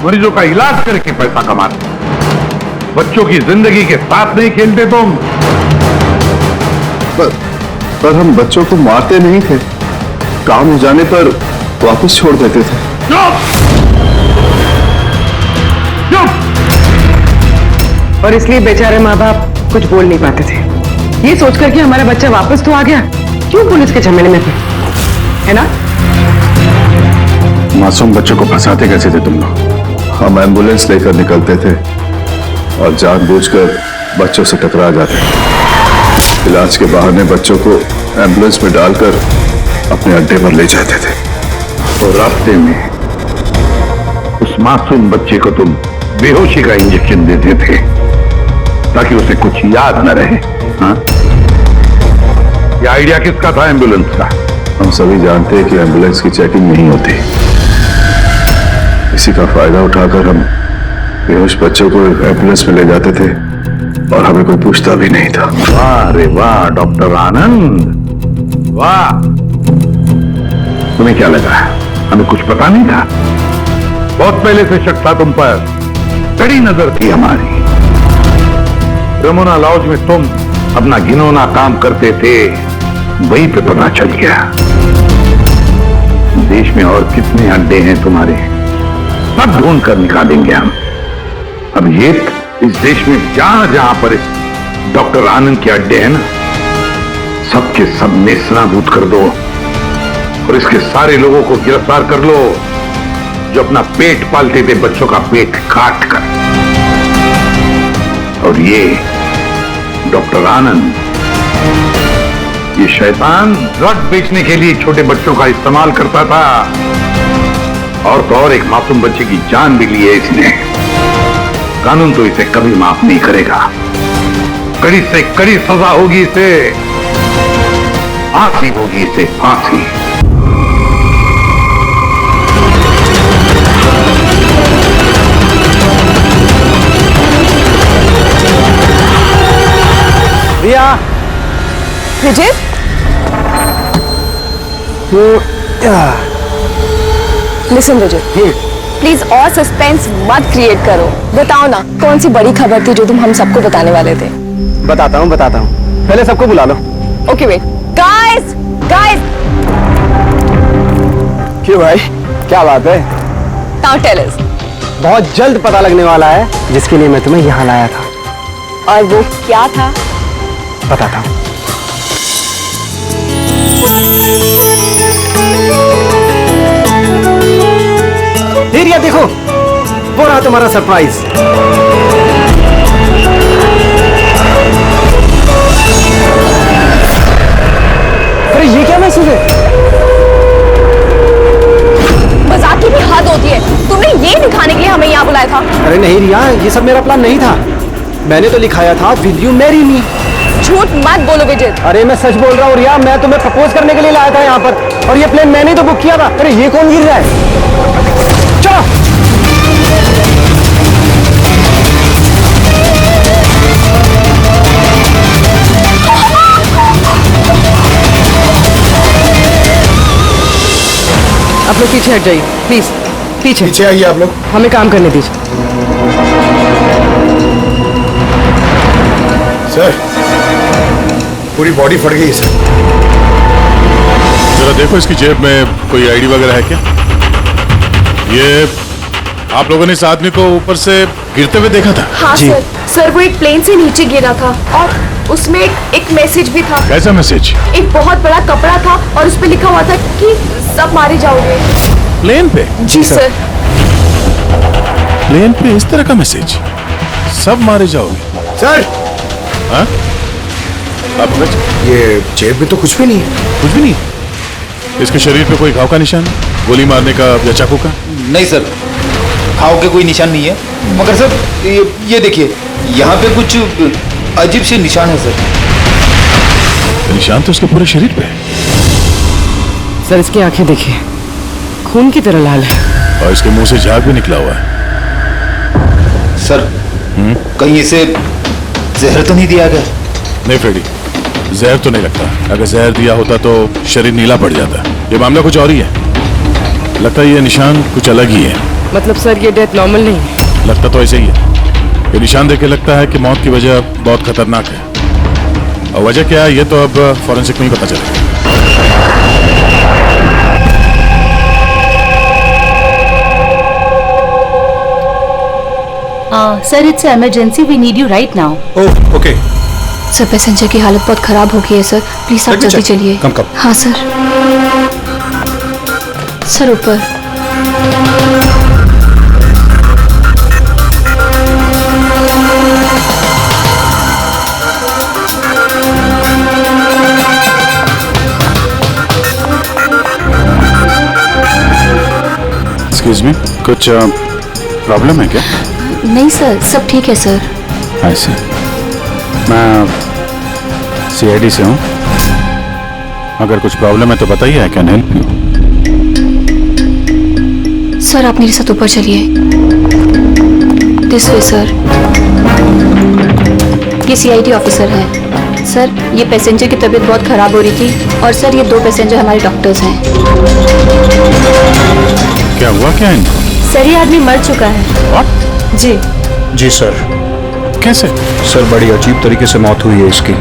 Speaker 6: मरीजों का इलाज करके पैसा कमाते, बच्चों की जिंदगी के साथ नहीं खेलते तुम।
Speaker 11: पर हम बच्चों को मारते नहीं थे, काम हो जाने पर वापस छोड़ देते थे।
Speaker 7: और इसलिए बेचारे माँ बाप कुछ बोल नहीं पाते थे, ये सोचकर कि हमारा बच्चा वापस तो आ गया, क्यों पुलिस के झमेले में थे, है ना?
Speaker 11: मासूम बच्चों को फंसाते कैसे थे तुम लोग? हम एम्बुलेंस लेकर निकलते थे और जानबूझकर बच्चों से टकरा जाते थे। इलाज के बहाने बच्चों को एम्बुलेंस में डालकर अपने अड्डे पर ले जाते थे।
Speaker 6: तो रास्ते में उस मासूम बच्चे को तुम बेहोशी का इंजेक्शन देते थे ताकि उसे कुछ याद न रहे। हाँ? ये आइडिया किसका था एम्बुलेंस का?
Speaker 11: हम सभी जानते हैं कि एम्बुलेंस की चेकिंग नहीं होती। इसी का फायदा उठाकर हम बेहोश बच्चों को एम्बुलेंस में ले जाते थे और हमें कोई पूछता भी नहीं था।
Speaker 6: वाह रे वाह डॉक्टर आनंद, वाह। तुम्हें क्या लगा हमें कुछ पता नहीं था? बहुत पहले से शक था तुम पर, कड़ी नजर थी हमारी। रमोना लॉज में तुम अपना घिनौना काम करते थे, वहीं पे पता चल गया। देश में और कितने अड्डे हैं तुम्हारे, सब ढूंढ कर निकालेंगे हम। अब ये इस देश में जहां जहां पर इस डॉक्टर आनंद के अड्डे हैं ना, सबके सब नेस्तनाबूद कर दो और इसके सारे लोगों को गिरफ्तार कर लो जो अपना पेट पालते थे बच्चों का पेट काट कर। और ये डॉक्टर आनंद, ये शैतान ड्रग बेचने के लिए छोटे बच्चों का इस्तेमाल करता था, और तो और एक मासूम बच्चे की जान भी ली है इसने। कानून तो इसे कभी माफ नहीं करेगा, कड़ी से कड़ी सजा होगी इसे, फांसी होगी इसे, फांसी।
Speaker 3: रिया,
Speaker 13: विजय, लिसन विजय, प्लीज और सस्पेंस मत क्रिएट करो। बताओ ना, कौन सी बड़ी खबर थी जो तुम हम सबको बताने वाले थे?
Speaker 3: बताता हूँ। पहले सबको बुला लो।
Speaker 13: Okay wait, guys guys.
Speaker 3: क्यों भाई, क्या बात है?
Speaker 13: Now tell us.
Speaker 3: बहुत जल्द पता लगने वाला है जिसके लिए मैं तुम्हें यहाँ लाया था।
Speaker 13: और वो क्या था?
Speaker 3: बताता हूँ। रिया देखो, वो रहा तुम्हारा सरप्राइज। अरे ये क्या मैसेज है?
Speaker 13: मजाक की भी हद होती है। तुमने ये दिखाने के लिए हमें यहाँ बुलाया था?
Speaker 3: अरे नहीं रिया, ये सब मेरा प्लान नहीं था। मैंने तो लिखाया था विल यू मैरी मी।
Speaker 13: झूठ मत बोलो विजय।
Speaker 3: अरे मैं सच बोल रहा हूँ रिया, मैं तुम्हें प्रपोज करने के लिए लाया था यहाँ पर, और ये प्लेन मैंने ही तो बुक किया था। अरे ये कौन गिर रहा है? चलो। आप लोग पीछे हट जाइए प्लीज, पीछे
Speaker 12: आइए आप लोग।
Speaker 3: हमें काम करने दीजिए।
Speaker 12: सर पूरी बॉडी फट गई सर।
Speaker 11: जरा देखो इसकी जेब में कोई आईडी वगैरह है क्या? ये आप लोगों ने इस आदमी को ऊपर से गिरते हुए देखा था?
Speaker 13: हाँ सर वो एक प्लेन से नीचे गिरा था और उसमें एक मैसेज भी था।
Speaker 11: कैसा मैसेज?
Speaker 13: एक बहुत बड़ा कपड़ा था और उस पे लिखा हुआ था कि सब मारे जाओगे।
Speaker 11: प्लेन पे?
Speaker 13: जी सर।
Speaker 11: प्लेन पे इस तरह का मैसेज? सब मारे जाओगे?
Speaker 12: सर
Speaker 11: हाँ?
Speaker 12: ये जेब में तो कुछ भी नहीं है।
Speaker 11: कुछ भी नहीं? इसके शरीर पे कोई घाव का निशान? गोली मारने का या चाकू का?
Speaker 14: नहीं सर, घाव के कोई निशान नहीं है, मगर सर ये देखिए यहाँ पे कुछ अजीब से निशान है सर।
Speaker 11: निशान तो उसके पूरे शरीर पे है।
Speaker 3: सर इसकी आंखें देखिए, खून की तरह लाल है।
Speaker 11: और इसके मुंह से झाग भी निकला हुआ है।
Speaker 14: सर कहीं इसे जहर तो नहीं दिया गया?
Speaker 11: नहीं फ्रेडी, जहर तो नहीं लगता। अगर जहर दिया होता तो शरीर नीला पड़ जाता। ये मामला कुछ और ही है। लगता है ये निशान कुछ अलग ही है।
Speaker 3: मतलब सर ये डेथ नॉर्मल नहीं है?
Speaker 11: लगता तो ऐसे ही है। ये निशान देख के लगता है कि मौत की वजह बहुत खतरनाक है, और वजह क्या है ये तो अब फॉरेंसिक में ही पता चलेगा।
Speaker 15: Sir it's emergency, we need you right now.
Speaker 12: Oh okay.
Speaker 13: Sir passenger की हालत बहुत खराब हो गई है सर, प्लीज आप जल्दी चलिए।
Speaker 12: कम कम।
Speaker 13: हाँ सर। सर ऊपर।
Speaker 11: एक्सक्यूज मी, कुछ प्रॉब्लम है क्या?
Speaker 13: नहीं सर, सब ठीक है सर।
Speaker 11: ऐसे मैं सीआईडी से हूँ। अगर कुछ प्रॉब्लम है तो बताइए, I can help you.
Speaker 13: Sir आप मेरे साथ ऊपर चलिए। This way sir. ये सीआईडी ऑफिसर है। सर ये पैसेंजर की तबीयत बहुत खराब हो रही थी, और सर ये 2 पैसेंजर हमारे डॉक्टर्स हैं।
Speaker 11: क्या हुआ क्या इनको?
Speaker 15: सर ये आदमी मर चुका है।
Speaker 11: What?
Speaker 12: जी सर।
Speaker 11: कैसे?
Speaker 12: सर बड़ी अजीब तरीके से मौत हुई है इसकी।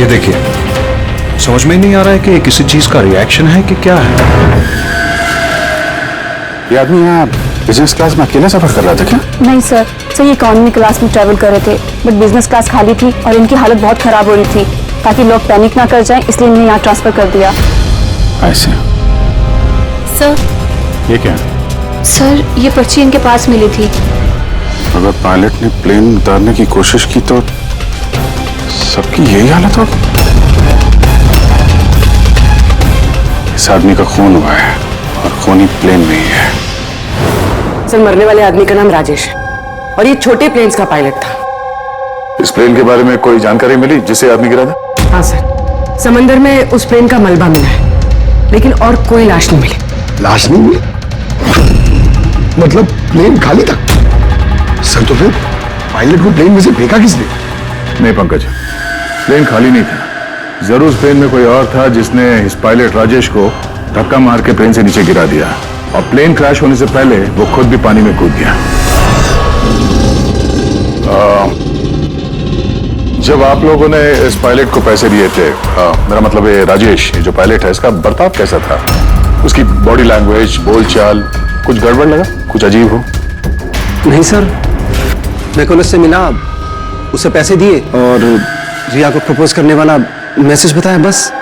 Speaker 12: ये देखिए, समझ में नहीं आ रहा है कि किसी चीज का रिएक्शन है कि क्या है।
Speaker 11: ये आदमी यहाँ बिजनेस क्लास में अकेला सफर कर रहा था क्या?
Speaker 13: नहीं सर, ये इकोनॉमी क्लास में ट्रैवल कर रहे थे, बट बिजनेस क्लास खाली थी और इनकी हालत बहुत खराब हो रही थी। ताकि लोग पैनिक ना कर जाएं, इसलिए इन्हें यहाँ ट्रांसफर कर दिया।
Speaker 11: ऐसे?
Speaker 13: सर
Speaker 11: ये क्या?
Speaker 13: सर ये पर्ची इनके पास मिली थी।
Speaker 11: अगर पायलट ने प्लेन उतारने की कोशिश की तो सबकी यही हालत होगी। इस आदमी का खून हुआ है और खून ही प्लेन में ही है।
Speaker 3: सर मरने वाले आदमी का नाम राजेश है और ये छोटे प्लेन्स का पायलट था।
Speaker 11: इस प्लेन के बारे में कोई जानकारी मिली जिससे आदमी गिरा था?
Speaker 3: हाँ सर, समंदर में उस प्लेन का मलबा मिला है, लेकिन और कोई लाश नहीं मिली।
Speaker 12: लाश नहीं मिली? मतलब प्लेन खाली था? सर तो फिर पायलट को प्लेन में से फेंका किसने?
Speaker 11: नहीं पंकज, प्लेन खाली नहीं था। जरूर प्लेन में कोई और था जिसने इस पायलट राजेश को धक्का मार के प्लेन से नीचे गिरा दिया, और प्लेन क्रैश होने से पहले वो खुद भी पानी में कूद गया। जब आप लोगों ने इस पायलट को पैसे दिए थे, मेरा मतलब है राजेश जो पायलट है, इसका बर्ताव कैसा था? उसकी बॉडी लैंग्वेज, बोलचाल, कुछ गड़बड़ लगा? कुछ अजीब हो?
Speaker 8: नहीं सर, मैं कल उससे मिला, उसे पैसे दिए और रिया को प्रपोज करने वाला मैसेज बताया बस।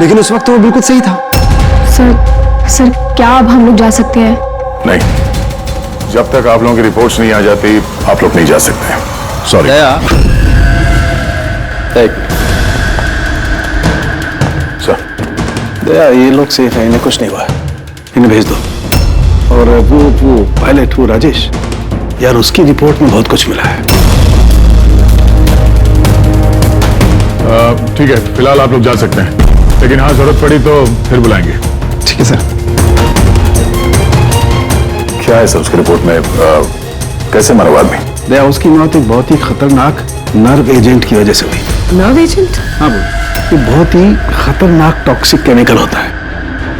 Speaker 8: लेकिन उस वक्त तो वो बिल्कुल सही था।
Speaker 13: सर क्या अब हम लोग जा सकते हैं?
Speaker 11: नहीं, जब तक आप लोगों की रिपोर्ट्स नहीं आ जाती आप लोग नहीं जा सकते। सॉरी।
Speaker 8: दया, ये लोग सेफ है, इन्हें कुछ नहीं हुआ, इन्हें भेज दो। और वो पायलट, वो राजेश, यार उसकी रिपोर्ट में बहुत कुछ मिला है।
Speaker 11: ठीक है, फिलहाल आप लोग जा सकते हैं, लेकिन हाँ जरूरत पड़ी तो फिर बुलाएंगे।
Speaker 8: ठीक है सर।
Speaker 11: क्या है सर उसकी रिपोर्ट में? कैसे मरा आदमी?
Speaker 8: दया, उसकी मौत एक बहुत ही खतरनाक नर्व एजेंट की वजह से हुई।
Speaker 7: Nerve agent?
Speaker 8: हाँ बोल। ये बहुत ही खतरनाक टॉक्सिक केमिकल होता है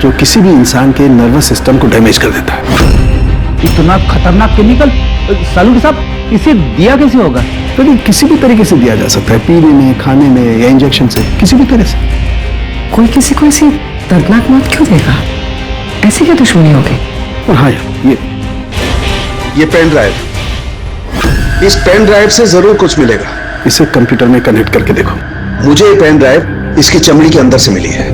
Speaker 8: जो किसी भी इंसान के नर्वस सिस्टम को डैमेज कर देता है।
Speaker 3: इतना खतरनाक केमिकल सालू साहब, इसे दिया कैसे होगा?
Speaker 8: तो ये किसी भी तरीके से दिया जा सकता है, पीने में, खाने में या इंजेक्शन से, किसी भी तरह से।
Speaker 7: कोई किसी को ऐसी दर्दनाक मौत क्यों देगा? ऐसी क्या दुश्मनी होगी?
Speaker 8: और हाँ यार, ये पेन ड्राइव, इस पेन ड्राइव से जरूर कुछ मिलेगा। इसे कंप्यूटर में कनेक्ट करके देखो। मुझे ये पेन ड्राइव इसकी चमड़ी के अंदर से मिली है।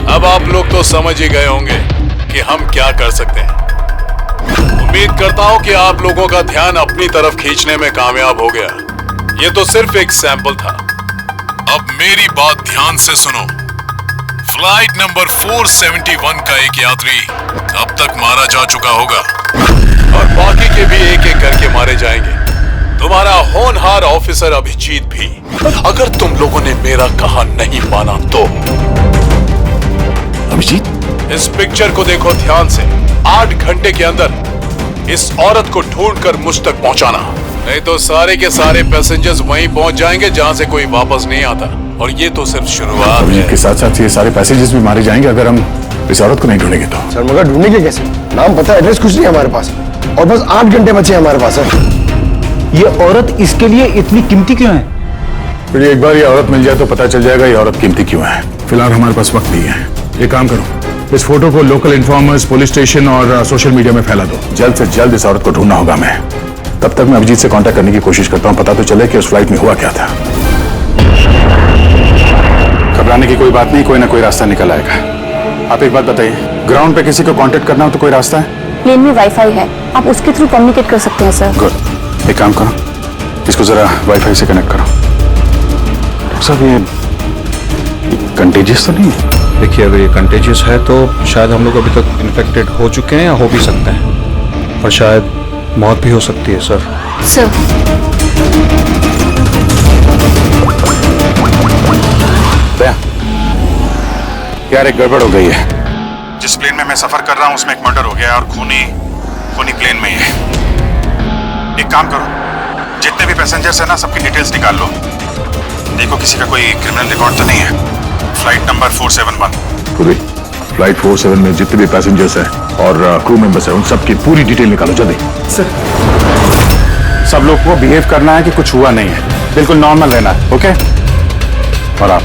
Speaker 11: अब आप लोग तो समझ ही गए होंगे कि हम क्या कर सकते हैं। उम्मीद करता हूं कि आप लोगों का ध्यान अपनी तरफ खींचने में कामयाब हो गया। ये तो सिर्फ एक सैंपल था। अब मेरी बात ध्यान से सुनो। फ्लाइट नंबर 471 का एक यात्री अब तक मारा जा चुका होगा और बाकी के भी एक एक करके मारे जाएंगे। तुम्हारा होनहार ऑफिसर अभिजीत भी। अगर तुम लोगों ने मेरा कहा नहीं माना तो
Speaker 8: अभिजीत,
Speaker 11: इस पिक्चर को देखो ध्यान से। 8 घंटे के अंदर इस औरत को ढूंढकर मुझ तक पहुंचाना, नहीं तो सारे के सारे पैसेंजर्स वहीं पहुंच जाएंगे जहां से कोई वापस नहीं आता। और ये तो सिर्फ शुरुआत है। के साथ साथ ये सारे पैसेंजर्स भी मारे जाएंगे अगर हम इस औरत को नहीं ढूंढेंगे तो।
Speaker 8: सर मगर ढूंढेंगे कैसे? नाम पता, एड्रेस कुछ नहीं है हमारे पास, और बस 8 घंटे बचे हैं हमारे पास। सर
Speaker 3: ये औरत इसके लिए इतनी कीमती क्यों है?
Speaker 11: फिर एक बार ये औरत मिल जाए तो पता चल जाएगा ये औरत कीमती क्यों है। फिलहाल हमारे पास वक्त नहीं है। एक काम करो, इस फोटो को लोकल इन्फॉर्मर्स, पुलिस स्टेशन और सोशल मीडिया में फैला दो। जल्द से जल्द इस औरत को ढूंढना होगा हमें। तब तक मैं अभिजीत से कांटेक्ट करने की कोशिश करता हूं, पता तो चले कि उस फ्लाइट में हुआ क्या था। घबराने की कोई बात नहीं, कोई ना कोई रास्ता निकल आएगा। आप एक बात बताइए, ग्राउंड पे किसी को कांटेक्ट करना हो तो कोई रास्ता है?
Speaker 13: प्लेन में वाईफाई है, आप उसके थ्रू कम्युनिकेट कर सकते हैं सर।
Speaker 11: गुड, एक काम करो, इसको जरा वाईफाई से कनेक्ट करो। सब ये कंटेजियस तो नहीं है?
Speaker 12: देखिए, अगर ये कंटेजियस है तो शायद हम लोग अभी तक इन्फेक्टेड हो चुके हैं या हो भी सकते हैं, और शायद मौत भी हो सकती है सर।
Speaker 13: सर
Speaker 11: यार एक गड़बड़ हो गई है। जिस प्लेन में मैं सफर कर रहा हूं उसमें एक मर्डर हो गया और खूनी प्लेन में ही है। एक काम करो, जितने भी पैसेंजर्स हैं ना, सबकी डिटेल्स निकाल लो। देखो किसी का कोई क्रिमिनल रिकॉर्ड तो नहीं है। Flight number 471। फ्लाइट 47 में जितने भी पैसेंजर्स हैं और क्रू मेंबर्स हैं, उन सबकी पूरी डिटेल निकालो जल्दी।
Speaker 8: सर,
Speaker 11: सब लोग को बिहेव करना है कि कुछ हुआ नहीं है, बिल्कुल नॉर्मल रहना है, ओके? और आप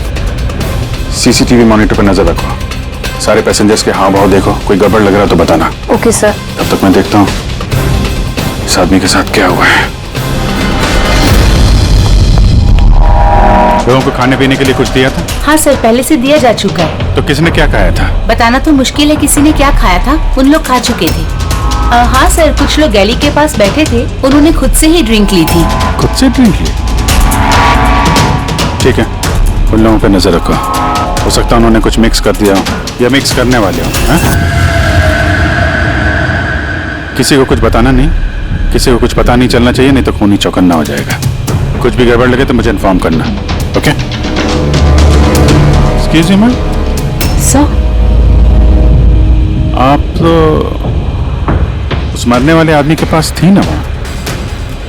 Speaker 11: सीसीटीवी मॉनिटर पर नजर रखो। सारे पैसेंजर्स के हाव भाव देखो, कोई गड़बड़ लग रहा है तो बताना।
Speaker 13: Okay sir.
Speaker 11: तब तक मैं देखता हूँ इस आदमी के साथ क्या हुआ है। लोगों को खाने पीने के लिए कुछ दिया था?
Speaker 15: हाँ सर, पहले से दिया जा चुका है।
Speaker 11: तो किसने क्या खाया था?
Speaker 15: बताना तो मुश्किल है किसी ने क्या खाया था, उन लोग खा चुके थे। हाँ सर, कुछ लोग गैली के पास बैठे थे, उन्होंने खुद से ही ड्रिंक ली थी।
Speaker 11: खुद से ड्रिंक ली? ठीक है, उन लोगों पर नजर रखो। हो सकता है उन्होंने कुछ मिक्स कर दिया हो या मिक्स करने वाले हो। किसी को कुछ बताना नहीं, किसी को कुछ पता नहीं चलना चाहिए, नहीं तो खूनी चौकन्ना हो जाएगा। कुछ भी गड़बड़ लगे तो मुझे इन्फॉर्म करना, okay? Excuse me ma'am.
Speaker 15: Sir,
Speaker 11: आप तो उस मरने वाले आदमी के पास थी ना वहाँ?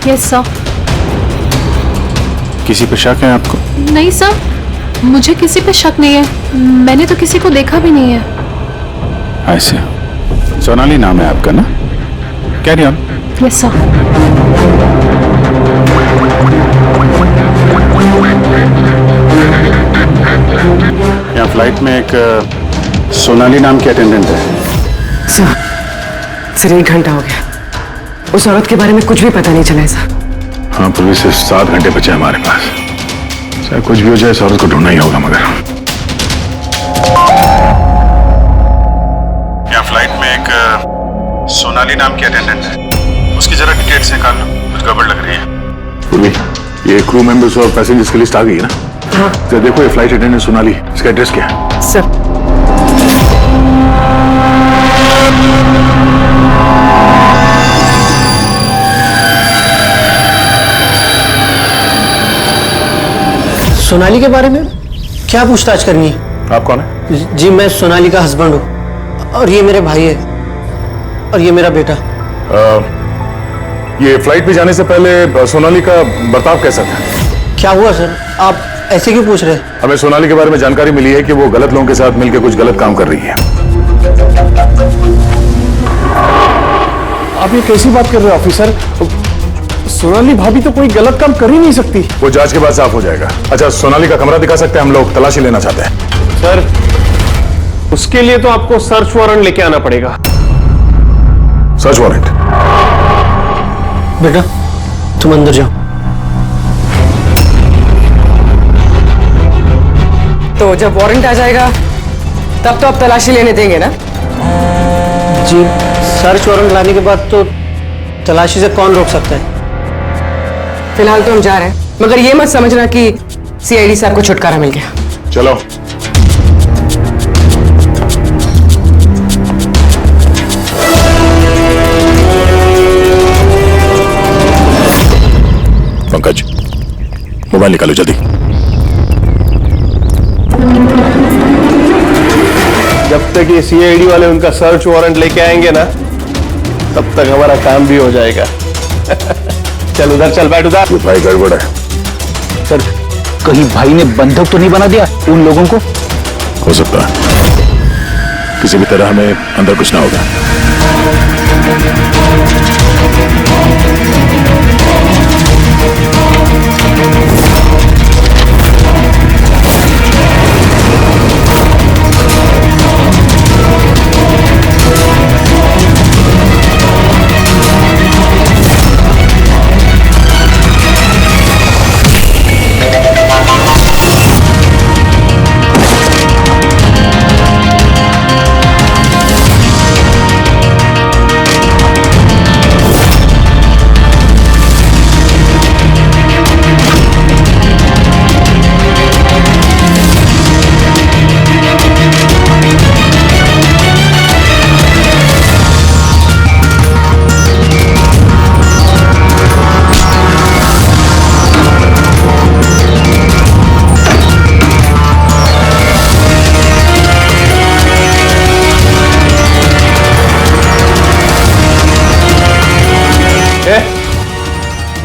Speaker 15: Yes sir.
Speaker 11: किसी पे शक है आपको?
Speaker 16: नहीं सर, मुझे किसी पे शक नहीं है, मैंने तो किसी को देखा भी नहीं है।
Speaker 11: ऐसे सोनाली नाम है आपका ना? Carry on.
Speaker 16: Yes sir.
Speaker 11: यहाँ फ्लाइट में एक सोनाली नाम की अटेंडेंट है।
Speaker 7: सर 1 घंटा हो गया, उस औरत के बारे में कुछ भी पता नहीं चला है सर।
Speaker 11: हाँ, पुलिस से 7 घंटे बचे हमारे पास। चाहे कुछ भी हो जाए, इस औरत को ढूंढना ही होगा। मगर यहाँ फ्लाइट में एक सोनाली नाम की अटेंडेंट है, उसकी जरा डिटेल्स निकाल लो, कुछ गड़बड़ लग रही है। ये क्रू मेंबर्स और पैसेंजर्स की लिस्ट आ गई है ना?
Speaker 7: हाँ।
Speaker 11: तो देखो ये फ्लाइट अटेंडेंट सोनाली, इसका एड्रेस क्या है?
Speaker 7: सर
Speaker 10: सोनाली के बारे में क्या पूछताछ करनी है?
Speaker 11: आप कौन है?
Speaker 10: जी मैं सोनाली का हस्बैंड हूँ और ये मेरे भाई है और ये मेरा बेटा।
Speaker 11: ये फ्लाइट पे जाने से पहले सोनाली का बर्ताव कैसा था?
Speaker 10: क्या हुआ सर, आप ऐसे क्यों पूछ रहे हैं?
Speaker 11: हमें सोनाली के बारे में जानकारी मिली है कि वो गलत लोगों के साथ मिलकर कुछ गलत काम कर रही है।
Speaker 9: आप ये कैसी बात कर रहे हो ऑफिसर? सोनाली भाभी तो कोई गलत काम कर ही नहीं सकती।
Speaker 11: वो जांच के बाद साफ हो जाएगा। अच्छा, सोनाली का कमरा दिखा सकते हैं? हम लोग तलाशी लेना चाहते हैं।
Speaker 9: सर, उसके लिए तो आपको सर्च वारंट लेके आना पड़ेगा।
Speaker 11: Search warrant?
Speaker 10: बेटा तुम अंदर जाओ।
Speaker 7: तो जब वारंट आ जाएगा तब तो आप तलाशी लेने देंगे ना?
Speaker 10: जी सर्च वारंट लाने के बाद तो तलाशी से कौन रोक सकता है?
Speaker 7: फिलहाल तो हम जा रहे हैं, मगर ये मत समझना कि सीआईडी साहब को छुटकारा मिल गया।
Speaker 11: चलो। पंकज, मोबाइल निकालो जल्दी।
Speaker 9: जब तक ये सीआईडी वाले उनका सर्च वारंट लेके आएंगे ना, तब तक हमारा काम भी हो जाएगा। चल उधर चल, बैठ उधर।
Speaker 11: भाई गड़बड़ है।
Speaker 14: सर, कहीं भाई ने बंधक तो नहीं बना दिया उन लोगों को?
Speaker 11: हो सकता है, किसी भी तरह हमें अंदर कुछ ना होगा।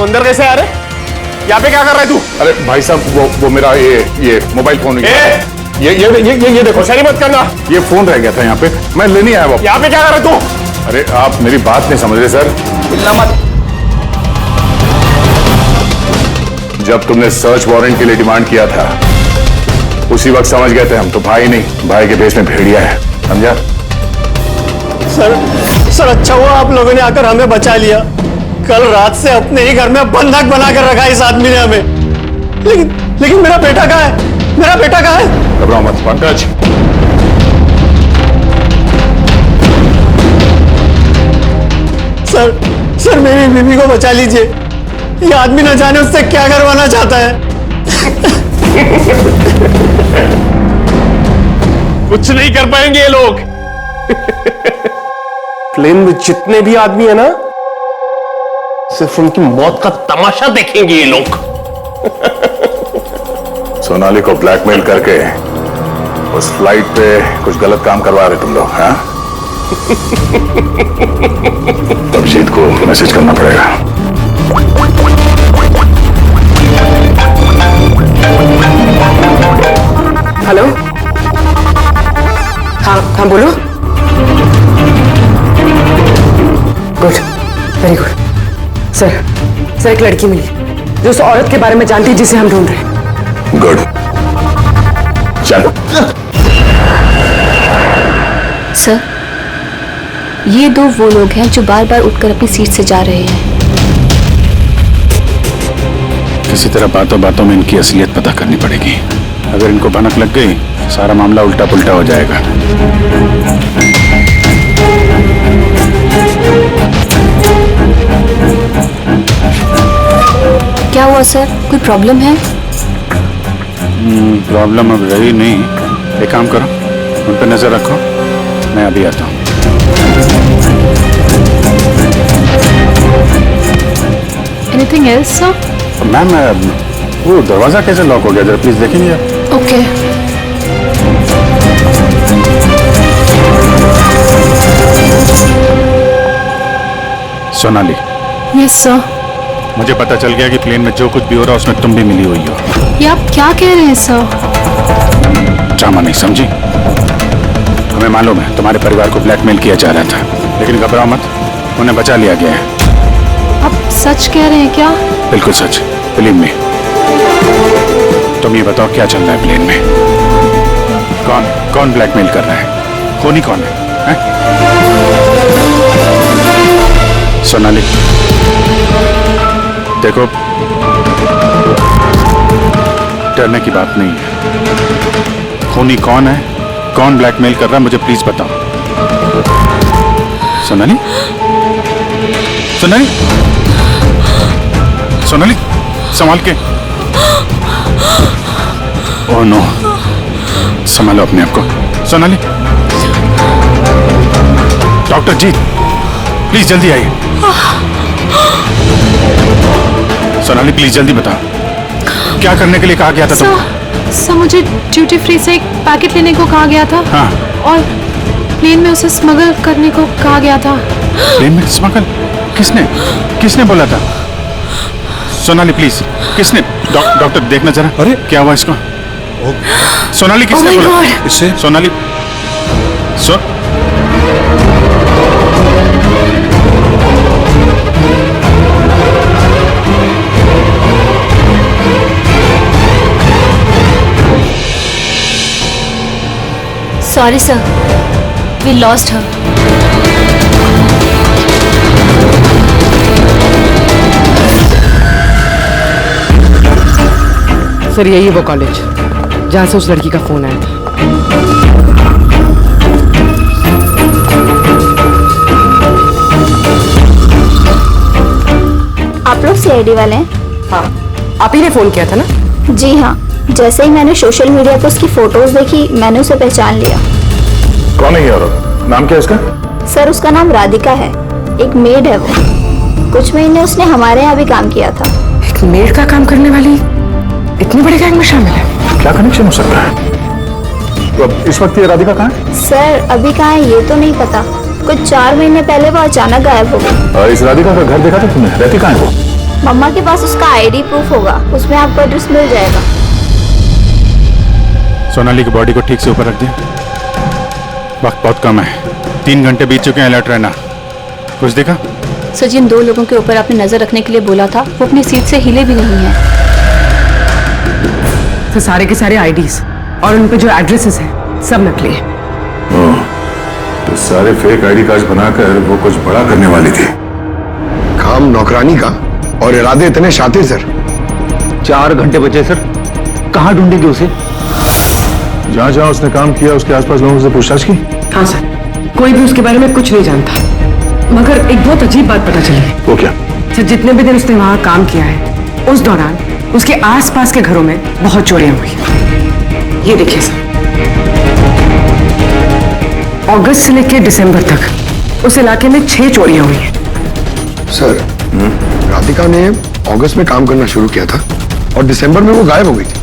Speaker 9: अंदर कैसे आ रहे? यहाँ पे क्या कर रहा है तू?
Speaker 11: अरे भाई साहब, वो मेरा ये मोबाइल फोन ये देखो।
Speaker 9: शरी मत करना।
Speaker 11: ये फोन रह गया था यहाँ पे, मैं लेने आया।
Speaker 9: यहाँ पे क्या कर रहा है तू?
Speaker 11: अरे आप मेरी बात नहीं समझ रहे सर।
Speaker 9: हिलना मत।
Speaker 11: जब तुमने सर्च वारंट के लिए डिमांड किया था, उसी वक्त समझ गए थे हम तो भाई नहीं, भाई के भेष में भेड़िया है, समझा?
Speaker 10: सर अच्छा हुआ आप लोगों ने आकर हमें बचा लिया। कल रात से अपने ही घर में बंधक बनाकर रखा इस आदमी ने हमें। लेकिन मेरा बेटा कहाँ है? मेरा बेटा कहाँ है?
Speaker 11: घबराओ मत पंकज।
Speaker 10: सर मेरी बीवी को बचा लीजिए। ये आदमी न जाने उससे क्या करवाना चाहता है।
Speaker 9: कुछ नहीं कर पाएंगे ये लोग। प्लेन में जितने भी आदमी है ना, सिर्फ उनकी मौत का तमाशा देखेंगे ये लोग।
Speaker 11: सोनाली को ब्लैकमेल करके उस फ्लाइट पे कुछ गलत काम करवा रहे तुम लोग, हाँ? अभिजीत को मैसेज करना पड़ेगा।
Speaker 7: हेलो, हाँ बोलो। Good, very good. सर एक लड़की मिली जो उस औरत के बारे में जानती है जिसे हम ढूंढ रहे हैं।
Speaker 11: गुड, चल।
Speaker 15: सर, ये दो वो लोग हैं जो बार बार उठकर अपनी सीट से जा रहे हैं।
Speaker 12: किसी तरह बातों बातों में इनकी असलियत पता करनी पड़ेगी। अगर इनको भनक लग गई, सारा मामला उल्टा पुल्टा हो जाएगा।
Speaker 15: क्या हुआ सर, कोई प्रॉब्लम है?
Speaker 12: प्रॉब्लम अब रही नहीं। एक काम करो, उन पर नजर रखो, मैं अभी आता हूँ।
Speaker 16: Anything else sir?
Speaker 12: मैम,
Speaker 11: वो दरवाजा कैसे लॉक हो गया, जरा प्लीज देखेंगे आप?
Speaker 16: ओके।
Speaker 11: सोनाली।
Speaker 16: Yes sir.
Speaker 11: मुझे पता चल गया कि प्लेन में जो कुछ भी हो रहा है उसमें तुम भी मिली हुई हो।
Speaker 16: ये आप क्या कह रहे हैं सर?
Speaker 11: ड्रामा नहीं समझी? हमें मालूम है तुम्हारे परिवार को ब्लैकमेल किया जा रहा था, लेकिन घबराओ मत, उन्हें बचा लिया गया है।
Speaker 16: आप सच कह रहे हैं क्या?
Speaker 11: बिल्कुल सच, बिलीव मी। तुम ये बताओ क्या चल रहा है प्लेन में? कौन ब्लैकमेल कर रहा है? खूनी कौन है? सोनाली देखो, डरने की बात नहीं है। खूनी कौन है, कौन ब्लैकमेल कर रहा है, मुझे प्लीज बताओ। सोनाली, सोनाली, सोनाली, संभाल के। ओह नो, संभालो अपने आप को। सोनाली, डॉक्टर जी प्लीज जल्दी आइए। सोनाली प्लीज जल्दी बताओ, क्या करने के लिए कहा गया था तुमको?
Speaker 16: सर मुझे ड्यूटी फ्री से एक पैकेट लेने को कहा गया था।
Speaker 11: हाँ।
Speaker 16: और प्लेन में उसे स्मगल करने को कहा गया था।
Speaker 11: प्लेन में स्मगल? किसने बोला था? सोनाली प्लीज, किसने? डॉक्टर देखना जरा। अरे क्या हुआ इसको? सोनाली किसने बोला? इससे Sonali
Speaker 15: Sorry, sir. We lost her.
Speaker 7: Sir यही है वो कॉलेज जहाँ से उस लड़की का फोन आया था।
Speaker 13: आप लोग सीआईडी वाले हैं?
Speaker 7: हाँ, आप ही ने फोन किया था ना?
Speaker 13: जी हाँ, जैसे ही मैंने सोशल मीडिया पर उसकी फोटोज देखी मैंने उसे पहचान लिया।
Speaker 11: कौन है ये औरत? नाम क्या है इसका?
Speaker 13: सर उसका नाम राधिका है, एक मेड है वो। कुछ महीने उसने हमारे यहाँ भी काम किया था।
Speaker 7: एक मेड का काम करने वाली इतनी बड़ी गैंग में शामिल है?
Speaker 11: क्या कनेक्शन हो सकता है? तो अब इस वक्त ये राधिका कहाँ है?
Speaker 13: सर अभी कहाँ है ये तो नहीं पता, कुछ 4 महीने पहले वो अचानक गायब हो गई।
Speaker 11: इस राधिका का घर देखा था तुमने? रहती कहाँ है वो?
Speaker 13: मम्मा के पास उसका आईडी प्रूफ होगा, उसमें आपको एड्रेस मिल जाएगा।
Speaker 11: सोनाली की बॉडी को ठीक से ऊपर रख दिया। वक्त बहुत कम है, 3 घंटे बीत चुके हैं, अलर्ट रहना। कुछ देखा?
Speaker 15: सर जिन 2 लोगों के ऊपर आपने नजर रखने के लिए बोला था वो अपनी सीट से हिले भी नहीं है।
Speaker 7: तो सारे के सारे आईडीज और उन पे जो एड्रेसेस हैं सब नकली हैं।
Speaker 11: तो सारे फेक आईडी कार्ड बनाकर वो कुछ बड़ा करने वाली थी।
Speaker 8: काम नौकरानी का और इरादे इतने शातिर सर।
Speaker 14: 4 घंटे बचे सर, कहाँ ढूंढेंगे उसे?
Speaker 11: जहाँ जहाँ उसने काम किया उसके आसपास लोगों से पूछताछ की?
Speaker 7: हाँ सर, कोई भी उसके बारे में कुछ नहीं जानता, मगर एक बहुत अजीब बात पता चली।
Speaker 11: वो क्या?
Speaker 7: सर जितने भी दिन उसने वहाँ काम किया है उस दौरान उसके आसपास के घरों में बहुत चोरियां हुई। ये देखिए सर, अगस्त से लेकर दिसंबर तक उस इलाके में 6 चोरियां हुई हैं।
Speaker 8: सर राधिका ने अगस्त में काम करना शुरू किया था और दिसंबर में वो गायब हो गई थी।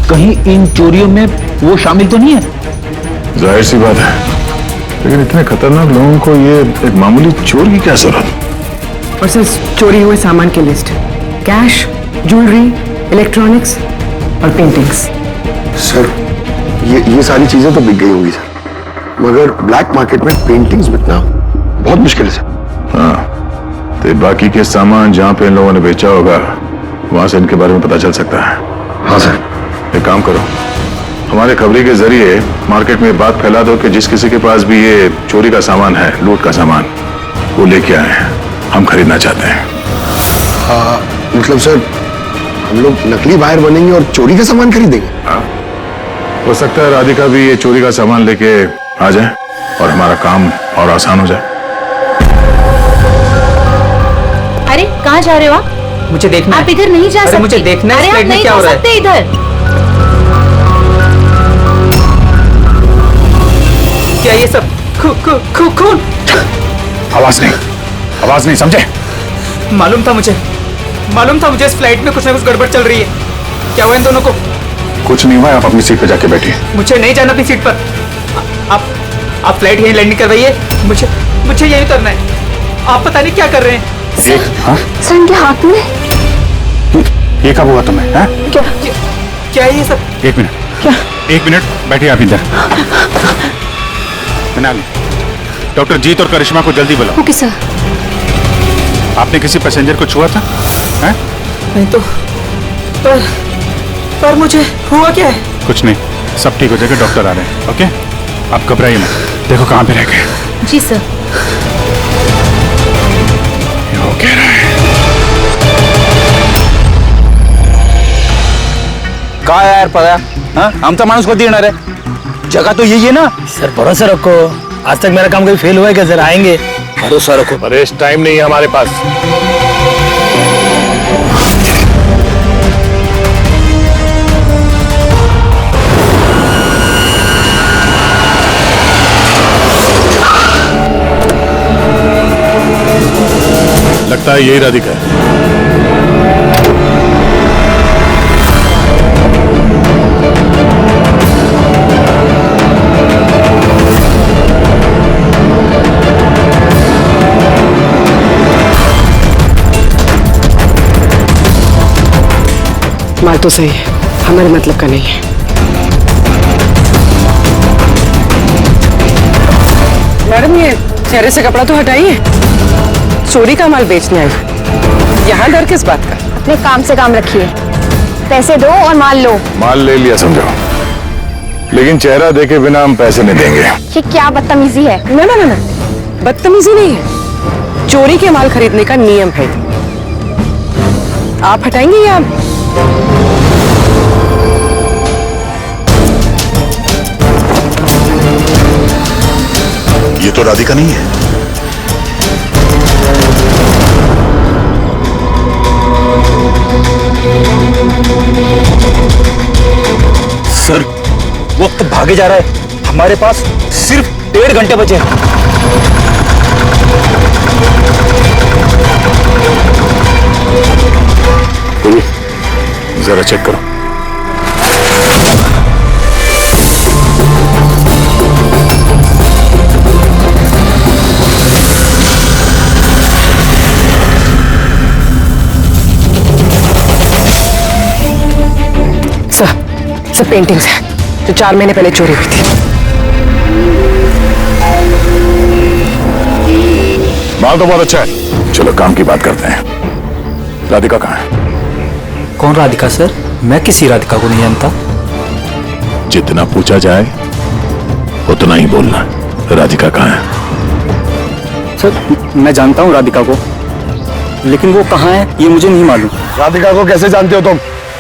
Speaker 14: कहीं इन चोरियों में वो शामिल तो नहीं है?
Speaker 11: जाहिर सी बात है, लेकिन इतने खतरनाक लोगों को ये एक मामूली चोर की क्या जरूरत?
Speaker 7: और सर चोरी हुए सामान की लिस्ट, कैश, ज्वेलरी, इलेक्ट्रॉनिक्स और पेंटिंग्स।
Speaker 8: सर ये सारी चीजें तो बिक गई होंगी सर, मगर ब्लैक मार्केट में पेंटिंग्स बिकना बहुत मुश्किल है सर।
Speaker 11: हाँ, तो बाकी के सामान जहाँ पे इन लोगों ने बेचा होगा वहां से इनके बारे में पता चल सकता है।
Speaker 8: हाँ सर।
Speaker 11: एक काम करो, हमारे खबरी के जरिए मार्केट में बात फैला दो कि जिस किसी के पास भी ये चोरी का सामान है, लूट का सामान, वो लेके आए, हम खरीदना चाहते हैं।
Speaker 8: मतलब सर हम लोग नकली बाहर बनेंगे और चोरी का सामान खरीदेंगे?
Speaker 11: हाँ, हो सकता है राधिका भी ये चोरी का सामान लेके आ जाए और हमारा काम और आसान हो जाए।
Speaker 15: अरे कहाँ जा रहे हो आप?
Speaker 7: मुझे देखना
Speaker 15: आप इधर नहीं जा सकते।
Speaker 7: मुझे देखना है
Speaker 15: अरे आप नहीं जा सकते इधर।
Speaker 7: क्या ये सब खून?
Speaker 11: आवाज नहीं समझे?
Speaker 14: मालूम था मुझे,
Speaker 3: मालूम था मुझे इस फ्लाइट में कुछ ना कुछ गड़बड़ चल रही है। क्या हुआ इन दोनों को?
Speaker 11: कुछ नहीं हुआ, आप अपनी सीट पे जाके बैठिए।
Speaker 3: मुझे नहीं जाना अपनी सीट पर। आप फ्लाइट यहीं लैंडिंग करवाइए, मुझे यहीं उतरना है। आप पता नहीं क्या कर रहे हैं।
Speaker 13: सर इनके हाथ में
Speaker 11: ये कब हुआ तुम्हें?
Speaker 3: क्या है ये सब?
Speaker 11: एक मिनट,
Speaker 13: क्या?
Speaker 11: एक मिनट बैठिए आप इधर। मृणाल, डॉक्टर जीत और करिश्मा को जल्दी बुलाओ।
Speaker 13: Okay sir.
Speaker 11: आपने किसी पैसेंजर को छुआ था?
Speaker 3: नहीं तो पर मुझे हुआ क्या है?
Speaker 11: कुछ नहीं, सब ठीक हो जाएगा, डॉक्टर आ रहे हैं। ओके, आप घबराइए मत। देखो कहाँ पे रह गए।
Speaker 15: जी सर।
Speaker 11: ये हो कह रहा है।
Speaker 14: का यार पता? हाँ, आमचा माणूस कधी येणार आहे? जगह तो यही है ना।
Speaker 10: सर भरोसा रखो, आज तक मेरा काम कभी फेल हुआ है क्या सर? आएंगे।
Speaker 14: भरोसा रखो।
Speaker 11: परेश, टाइम नहीं है हमारे पास। लगता है यही राधिका है।
Speaker 7: माल तो सही है, हमारे मतलब का नहीं है। मैडम ये चेहरे से कपड़ा तो हटाइए, चोरी का माल बेचने आए, यहाँ डर किस बात का?
Speaker 13: अपने काम से काम रखिए, पैसे दो और माल लो।
Speaker 11: माल ले लिया समझो, लेकिन चेहरा देखे बिना हम पैसे नहीं देंगे।
Speaker 13: ये क्या बदतमीजी है?
Speaker 7: ना, बदतमीजी नहीं है, चोरी के माल खरीदने का नियम है। आप हटाएंगे या?
Speaker 11: ये तो राधिका नहीं है।
Speaker 14: सर वक्त भागे जा रहा है, हमारे पास सिर्फ 1.5 घंटे बचे हैं।
Speaker 11: जरा चेक करो।
Speaker 7: सब पेंटिंग्स हैं जो 4 महीने पहले चोरी हुई थी।
Speaker 11: माल तो बहुत अच्छा है, चलो काम की बात करते हैं। राधिका कहाँ है?
Speaker 10: कौन राधिका सर? मैं किसी राधिका को नहीं जानता।
Speaker 11: जितना पूछा जाए उतना ही बोलना। राधिका कहाँ है?
Speaker 14: सर मैं जानता हूँ राधिका को, लेकिन वो कहाँ है ये मुझे नहीं मालूम।
Speaker 11: राधिका को कैसे जानते हो तुम?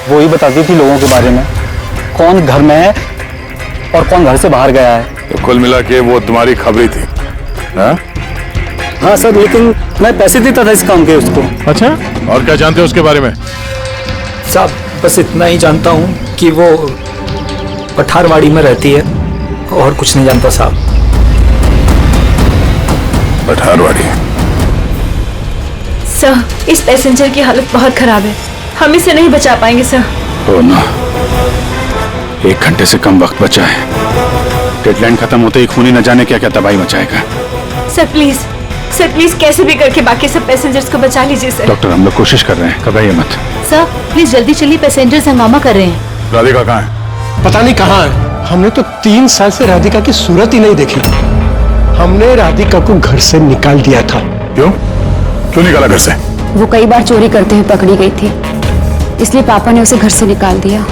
Speaker 14: वो ही बताती थी लोगों के बारे में, कौन घर में है और कौन घर से बाहर गया है।
Speaker 11: तो कुल मिला के वो तुम्हारी खबरी थी?
Speaker 14: हाँ सर, लेकिन मैं पैसे देता था इस काम के उसको।
Speaker 11: अच्छा, और क्या जानते हो उसके बारे में?
Speaker 10: साहब बस इतना ही जानता हूँ कि वो पठारवाड़ी में रहती है, और कुछ नहीं जानता साहब।
Speaker 11: पठारवाड़ी?
Speaker 4: सर इस पैसेंजर की हालत बहुत खराब है, हम इसे नहीं बचा पाएंगे सर।
Speaker 11: ओ ना, 1 घंटे से कम वक्त बचा है। डेडलाइन खत्म होते ही खूनी न जाने क्या क्या तबाही मचाएगा।
Speaker 4: सर प्लीज कैसे भी करके बाकी सब पैसेंजर्स को बचा लीजिए सर।
Speaker 11: डॉक्टर हम लोग कोशिश कर रहे हैं, घबराइए मत।
Speaker 15: सर प्लीज जल्दी चलिए, पैसेंजर्स हंगामा कर रहे हैं।
Speaker 11: राधिका कहाँ है?
Speaker 17: पता नहीं कहाँ है, हमने तो 3 साल से राधिका की सूरत ही नहीं देखी। हमने राधिका को घर से निकाल दिया था।
Speaker 11: क्यों निकाला घर से?
Speaker 13: वो कई बार चोरी करते हुए पकड़ी गई थी, इसलिए पापा ने उसे घर से निकाल दिया।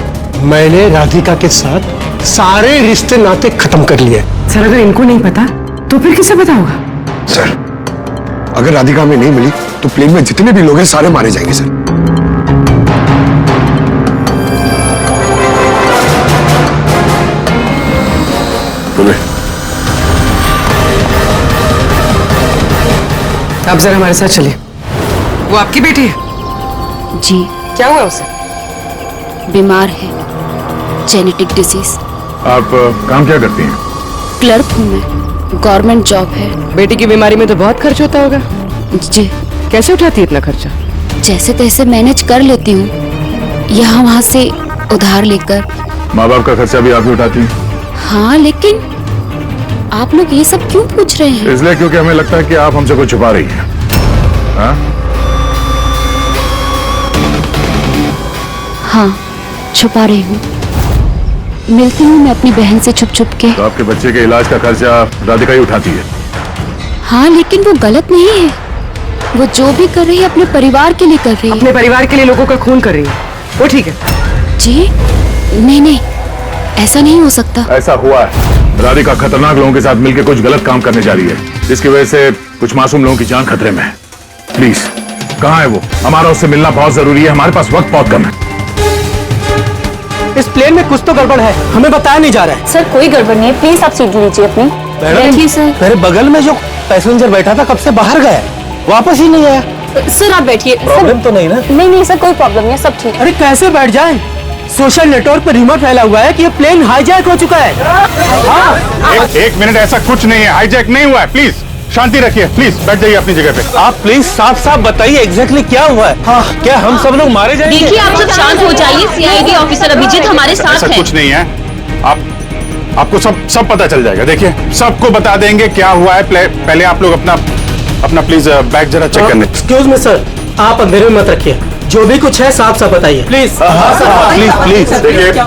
Speaker 17: मैंने राधिका के साथ सारे रिश्ते नाते खत्म कर लिए।
Speaker 7: सर अगर इनको नहीं पता तो फिर किसे पता होगा?
Speaker 8: सर अगर राधिका हमें नहीं मिली तो प्लेन में जितने भी लोग हैं सारे मारे जाएंगे सर।
Speaker 11: बोले
Speaker 7: आप जरा हमारे साथ चलिए। वो आपकी बेटी है?
Speaker 15: जी।
Speaker 7: क्या हुआ उसे?
Speaker 15: बीमार है, जेनेटिक डिजीज।
Speaker 11: आप काम क्या करती हैं?
Speaker 15: क्लर्क हूँ मैं, गवर्नमेंट जॉब है।
Speaker 7: बेटी की बीमारी में तो बहुत खर्च होता होगा।
Speaker 15: जी।
Speaker 7: कैसे उठाती है इतना खर्चा?
Speaker 18: जैसे तैसे मैनेज कर लेती हूँ, यहाँ वहाँ से उधार लेकर।
Speaker 11: माँ बाप का खर्चा भी आप ही उठाती हैं?
Speaker 18: हाँ, लेकिन आप लोग ये सब क्यों पूछ रहे हैं?
Speaker 11: इसलिए क्योंकि हमें लगता है कि आप हमसे कुछ छुपा रही हैं। हाँ?
Speaker 18: हाँ, छुपा रही हूँ। मिलती हूँ मैं अपनी बहन से छुप छुप के।
Speaker 11: तो आपके बच्चे के इलाज का खर्चा राधिका ही उठाती है?
Speaker 18: हाँ, लेकिन वो गलत नहीं है। वो जो भी कर रही है अपने परिवार के लिए कर रही है।
Speaker 7: अपने परिवार के लिए लोगों का खून कर रही है, वो ठीक है।
Speaker 18: जी नहीं, ऐसा नहीं हो सकता।
Speaker 11: ऐसा हुआ है। राधिका खतरनाक लोगों के साथ मिलकर कुछ गलत काम करने जा रही है, जिसकी वजह से कुछ मासूम लोगों की जान खतरे में है। प्लीज, कहाँ है वो? हमारा उससे मिलना बहुत जरूरी है, हमारे पास वक्त बहुत कम है।
Speaker 10: इस प्लेन में कुछ तो गड़बड़ है, हमें बताया नहीं जा रहा है।
Speaker 13: सर कोई गड़बड़ नहीं है, प्लीज आप सीट लीजिए अपनी।
Speaker 10: बैठिए सर। मेरे बगल में जो पैसेंजर बैठा था कब से बाहर गया, वापस ही नहीं आया।
Speaker 13: सर आप बैठिए।
Speaker 10: प्रॉब्लम तो नहीं ना?
Speaker 13: नहीं सर, कोई प्रॉब्लम नहीं है, सब ठीक है।
Speaker 10: अरे कैसे बैठ जाए? सोशल नेटवर्क पर रिमोट फैला हुआ है कि ये प्लेन हाईजैक हो चुका है।
Speaker 9: हाँ। एक मिनट, ऐसा कुछ नहीं है, हाईजैक नहीं हुआ है। प्लीज शांति रखिए, प्लीज बैठ जाइए अपनी जगह पे।
Speaker 10: आप प्लीज साफ साफ बताइए एग्जैक्टली क्या हुआ है। हाँ, क्या हम सब लोग मारे जाएंगे?
Speaker 15: देखिए आप सब शांत हो जाइए, सीआईडी ऑफिसर अभिजीत हमारे साथ
Speaker 9: ऐसा
Speaker 15: है।
Speaker 9: कुछ नहीं है, आपको सब पता चल जाएगा। देखिए सबको बता देंगे क्या हुआ है। पहले आप लोग अपना प्लीज बैग जरा चेक करने।
Speaker 10: एक्सक्यूज मी सर, आप अंधेरे में मत रखिए, जो भी कुछ है साफ साफ बताइए प्लीज।
Speaker 9: प्लीज देखिए,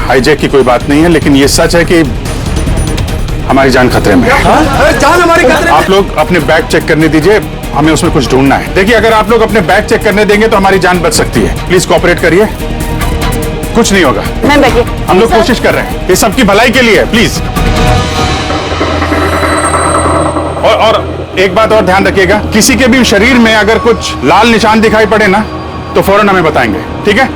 Speaker 9: हाईजैक की कोई बात नहीं है, लेकिन ये सच है कि हमारी जान खतरे में है।
Speaker 10: जान हमारी खतरे में।
Speaker 9: आप लोग अपने बैग चेक करने दीजिए, हमें उसमें कुछ ढूंढना है। देखिए अगर आप लोग अपने बैग चेक करने देंगे तो हमारी जान बच सकती है। प्लीज कोऑपरेट करिए, कुछ नहीं होगा।
Speaker 13: मैं बैठिए,
Speaker 9: हम लोग कोशिश कर रहे हैं, ये सबकी भलाई के लिए है। प्लीज। और एक बात और ध्यान रखिएगा, किसी के भी शरीर में अगर कुछ लाल निशान दिखाई पड़े ना तो फौरन हमें बताएंगे, ठीक है?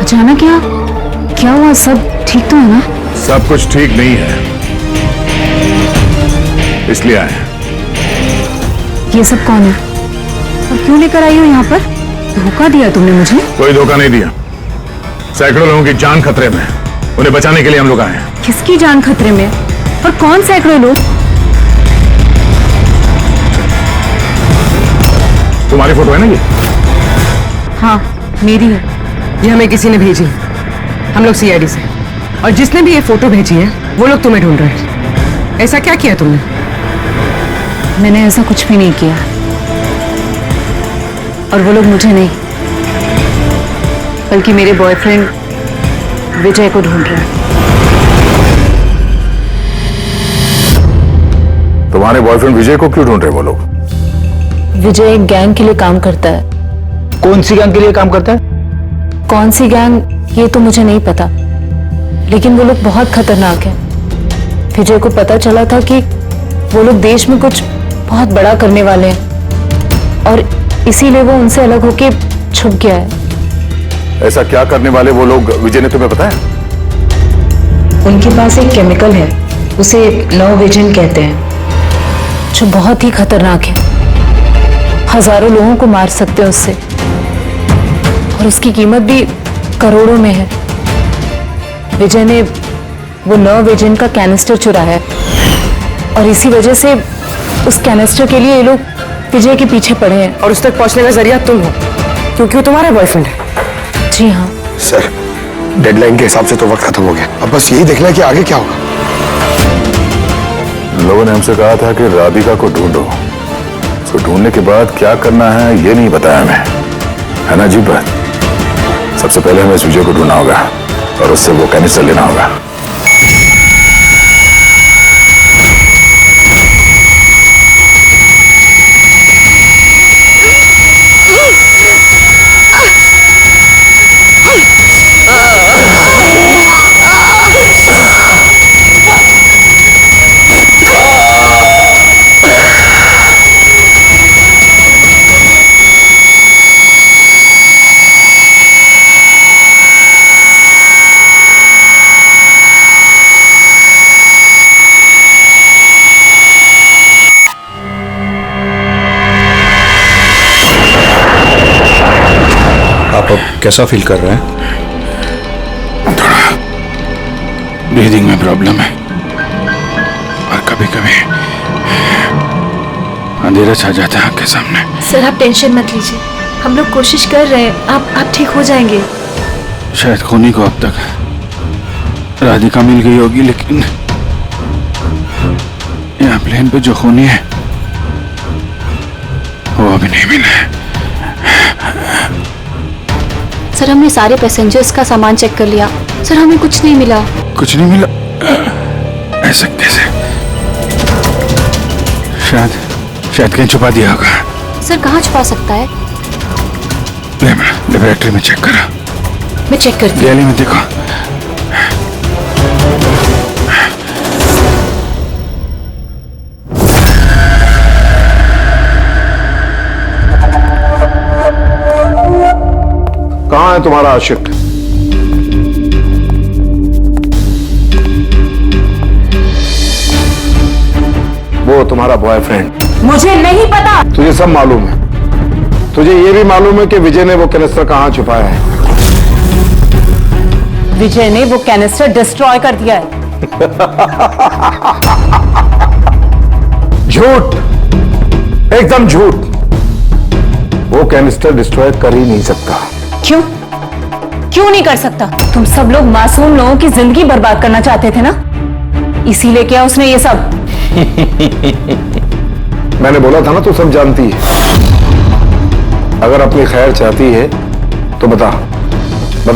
Speaker 13: अचानक क्या हुआ? सब ठीक तो है ना?
Speaker 11: सब कुछ ठीक नहीं है, इसलिए आए।
Speaker 13: ये सब कौन है और क्यों लेकर आई हो यहाँ पर? धोखा दिया तुमने मुझे।
Speaker 11: कोई धोखा नहीं दिया, सैकड़ों लोगों की जान खतरे में, उन्हें बचाने के लिए हम लोग आए हैं।
Speaker 13: किसकी जान खतरे में और कौन सैकड़ों लोग?
Speaker 11: तुम्हारी फोटो है ना ये?
Speaker 7: हाँ मेरी है, ये हमें किसी ने भेजी है, हम लोग सीआईडी से। और जिसने भी ये फोटो भेजी है वो लोग तुम्हें ढूंढ रहे हैं। ऐसा क्या किया तुमने?
Speaker 13: मैंने ऐसा कुछ भी नहीं किया, और वो लोग मुझे नहीं बल्कि मेरे बॉयफ्रेंड विजय को ढूंढ रहे हैं।
Speaker 11: तुम्हारे बॉयफ्रेंड विजय को क्यों ढूंढ रहे वो लोग?
Speaker 13: विजय एक गैंग के लिए काम करता है।
Speaker 10: कौन सी गैंग के लिए काम करता है?
Speaker 13: कौन सी गैंग ये तो मुझे नहीं पता, लेकिन वो लोग बहुत खतरनाक हैं। विजय को पता चला था कि वो लोग देश में कुछ बहुत बड़ा करने वाले हैं और इसीलिए वो उनसे अलग होके छुप गया है।
Speaker 11: ऐसा क्या करने वाले वो लोग विजय ने तुम्हें बताया?
Speaker 13: उनके पास एक केमिकल है, उसे नव विजन कहते हैं, जो बहुत ही खतरनाक है। हजारों लोगों को मार सकते हैं उससे, और उसकी कीमत भी करोड़ों में है। विजय ने वो नव विजन का कैनिस्टर चुराया है और इसी वजह से उस कैनिस्टर के लिए ये लोग विजय के पीछे पड़े हैं।
Speaker 7: और उस तक पहुंचने का जरिया तुम हो, क्योंकि वो तुम्हारा बॉयफ्रेंड है।
Speaker 13: जी हाँ
Speaker 8: सर, डेडलाइन के हिसाब से तो वक्त खत्म हो गया, अब बस यही देखना है कि आगे क्या होगा।
Speaker 11: लोगों ने हमसे कहा था कि राधिका को ढूंढो, उसको ढूंढने के बाद क्या करना है ये नहीं बताया हमें, है ना? अजीब बात। सबसे पहले हमें इस विजय को ढूंढना होगा और उससे वो कैनिस्टर लेना होगा।
Speaker 12: कैसा फील कर रहे हैं?
Speaker 11: ब्रीदिंग में प्रॉब्लम है और कभी कभी अंधेरा छा जाता है आंख के सामने।
Speaker 16: सर आप टेंशन मत लीजिए, हम लोग कोशिश कर रहे हैं, आप ठीक हो जाएंगे।
Speaker 11: शायद खूनी को अब तक राधिका मिल गई होगी, लेकिन यहाँ प्लेन पे जो खूनी है वो अभी नहीं मिला है।
Speaker 18: सर हमने सारे पैसेंजर्स का सामान चेक कर लिया, सर हमें कुछ नहीं मिला।
Speaker 11: कुछ नहीं मिला? ऐसा कैसे? शायद कहीं छुपा दिया होगा।
Speaker 18: सर कहाँ छुपा सकता है?
Speaker 11: लेबोरेटरी में चेक करा।
Speaker 18: मैं चेक करती हूँ।
Speaker 11: गैली में देखो।
Speaker 6: कहाँ है तुम्हारा आशिक? वो तुम्हारा बॉयफ्रेंड।
Speaker 7: मुझे नहीं पता।
Speaker 6: तुझे सब मालूम है। तुझे ये भी मालूम है कि विजय ने वो कैनिस्टर कहाँ छुपाया है?
Speaker 7: विजय ने वो कैनिस्टर डिस्ट्रॉय कर दिया है।
Speaker 6: झूठ, एकदम झूठ। वो कैनिस्टर डिस्ट्रॉय कर ही नहीं सकता।
Speaker 7: क्यों नहीं कर सकता? तुम सब लोग मासूम लोगों की जिंदगी बर्बाद करना चाहते थे ना, इसीलिए किया उसने ये सब।
Speaker 6: मैंने बोला था ना, तू सब जानती है। अगर अपनी खैर चाहती है तो बता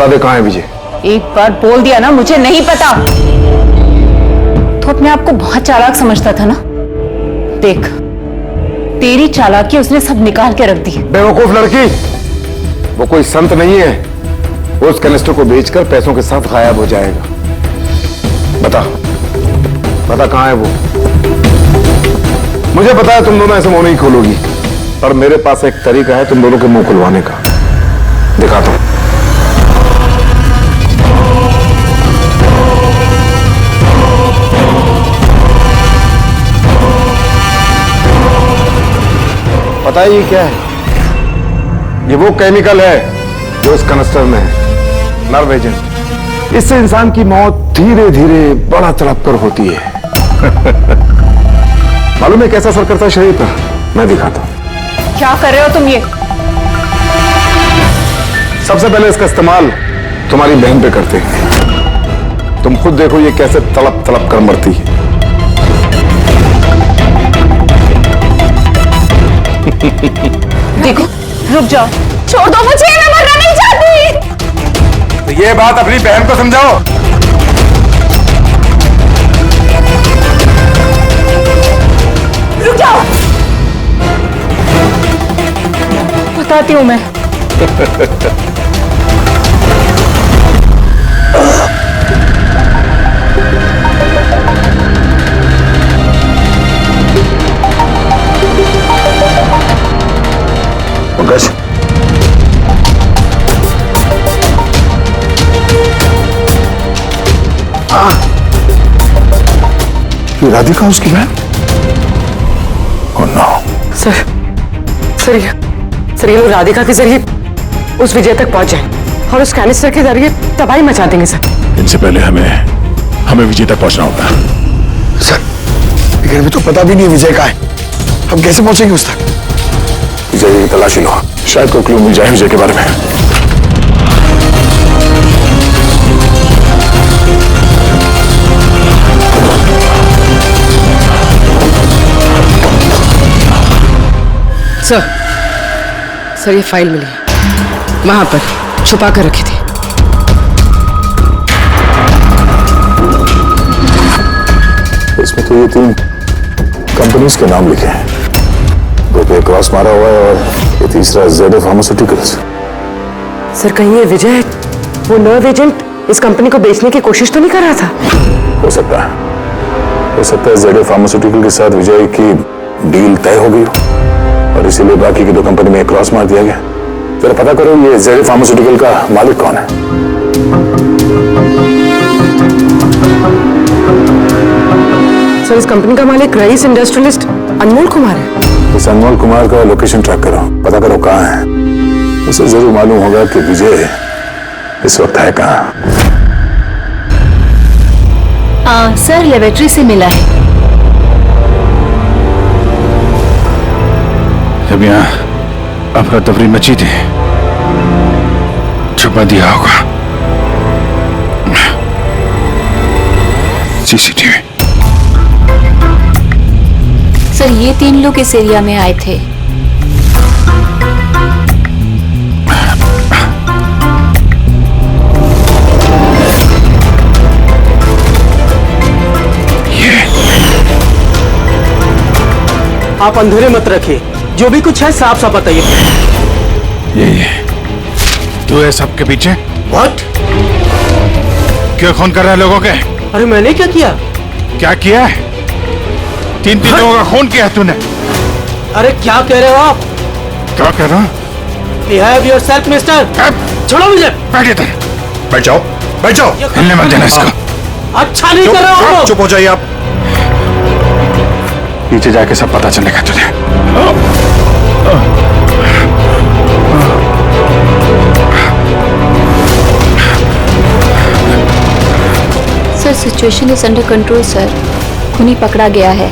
Speaker 6: दे कहाँ है विजय।
Speaker 7: एक बार बोल दिया ना मुझे नहीं पता, तो अपने आप को बहुत चालाक समझता था ना। देख तेरी चालाकी उसने सब निकाल के रख दी है।
Speaker 6: बेवकूफ लड़की, वो कोई संत नहीं है। वो उस कैनिस्टर को बेचकर पैसों के साथ गायब हो जाएगा। बता कहाँ है वो? मुझे पता है तुम दोनों ऐसे मुंह नहीं खोलोगी, पर मेरे पास एक तरीका है तुम दोनों के मुंह खुलवाने का। दिखाता हूं। पता है ये क्या है? ये वो केमिकल है जो इस कनस्टर में है, नर्व एजेंट। इससे इंसान की मौत धीरे धीरे बड़ा तड़प कर होती है। मालूम है कैसा असर करता है शरीर पर? मैं दिखाता हूं।
Speaker 7: क्या कर रहे हो तुम ये?
Speaker 6: सबसे पहले इसका इस्तेमाल तुम्हारी बहन पे करते हैं। तुम खुद देखो ये कैसे तड़प तड़प कर मरती है।
Speaker 7: देखो, रुक जाओ, छोड़ दो मुझे, मैं मरना नहीं चाहती।
Speaker 6: तो ये बात अपनी बहन को समझाओ।
Speaker 7: रुक जाओ, बताती हूं मैं।
Speaker 6: पंकज, ये राधिका उसकी बहन? Oh no.
Speaker 7: सर ये लोग राधिका के जरिए उस विजय तक पहुंच जाए और उस कैनिस्टर के जरिए तबाही मचा देंगे सर।
Speaker 11: इनसे पहले हमें विजय तक पहुंचना होगा।
Speaker 6: सर लेकिन अभी तो पता भी नहीं विजय का है, हम कैसे पहुंचेंगे उस तक? विजय की तलाशी लो, शायद कोई क्लू मिल जाए विजय के बारे में।
Speaker 7: सर ये फाइल मिली है, वहां पर छुपा कर रखी थी।
Speaker 8: इसमें तो ये 3 कंपनीज के नाम लिखे हैं, 2 पे क्रॉस मारा हुआ है और ये तीसरा ZF फार्मास्यूटिकल्स।
Speaker 7: सर कहीं ये विजय वो नर्व एजेंट इस कंपनी को बेचने की कोशिश तो नहीं कर रहा था?
Speaker 8: हो सकता है ZF फार्मास्यूटिकल के साथ विजय की डील तय हो गई हो और इसीलिए बाकी की 2 कंपनी में क्रॉस मार दिया गया। जरा पता करो ये ZF फार्मास्यूटिकल का मालिक कौन है।
Speaker 7: सर इस कंपनी का मालिक रईस इंडस्ट्रियलिस्ट अनमोल कुमार है।
Speaker 8: इस अनमोल कुमार का लोकेशन ट्रैक करो, पता करो कहाँ है।
Speaker 11: उसे जरूर मालूम होगा कि विजय इस वक्त है कहाँ।
Speaker 15: सर लेबोरेटरी से मिला है।
Speaker 12: जब यहाँ अफरा तफरी मची थी, छुपा दिया होगा सीसीटीवी।
Speaker 18: सर ये 3 लोग इस एरिया में आए थे।
Speaker 17: आप अंधेरे मत रखिए, जो भी कुछ है साफ साफ बताइए।
Speaker 12: ये तू है सबके पीछे?
Speaker 17: What?
Speaker 12: क्यों खून कर रहा है लोगों के?
Speaker 17: अरे मैंने क्या किया?
Speaker 12: क्या किया है? 3 लोगों का खून किया है तूने।
Speaker 17: अरे क्या कह रहे हो आप?
Speaker 12: क्या कह रहा हूँ?
Speaker 17: Behave yourself, mister. छोड़ो मुझे।
Speaker 12: बैठ इधर। बैठ जाओ, बैठ जाओ। हिलने मत देना इसको।
Speaker 17: अच्छा नहीं कर रहे हो।
Speaker 12: चुप हो जाइए आप। नीचे जाके सब पता चलेगा तुझे।
Speaker 18: Sir situation is under control sir. खूनी पकड़ा गया है,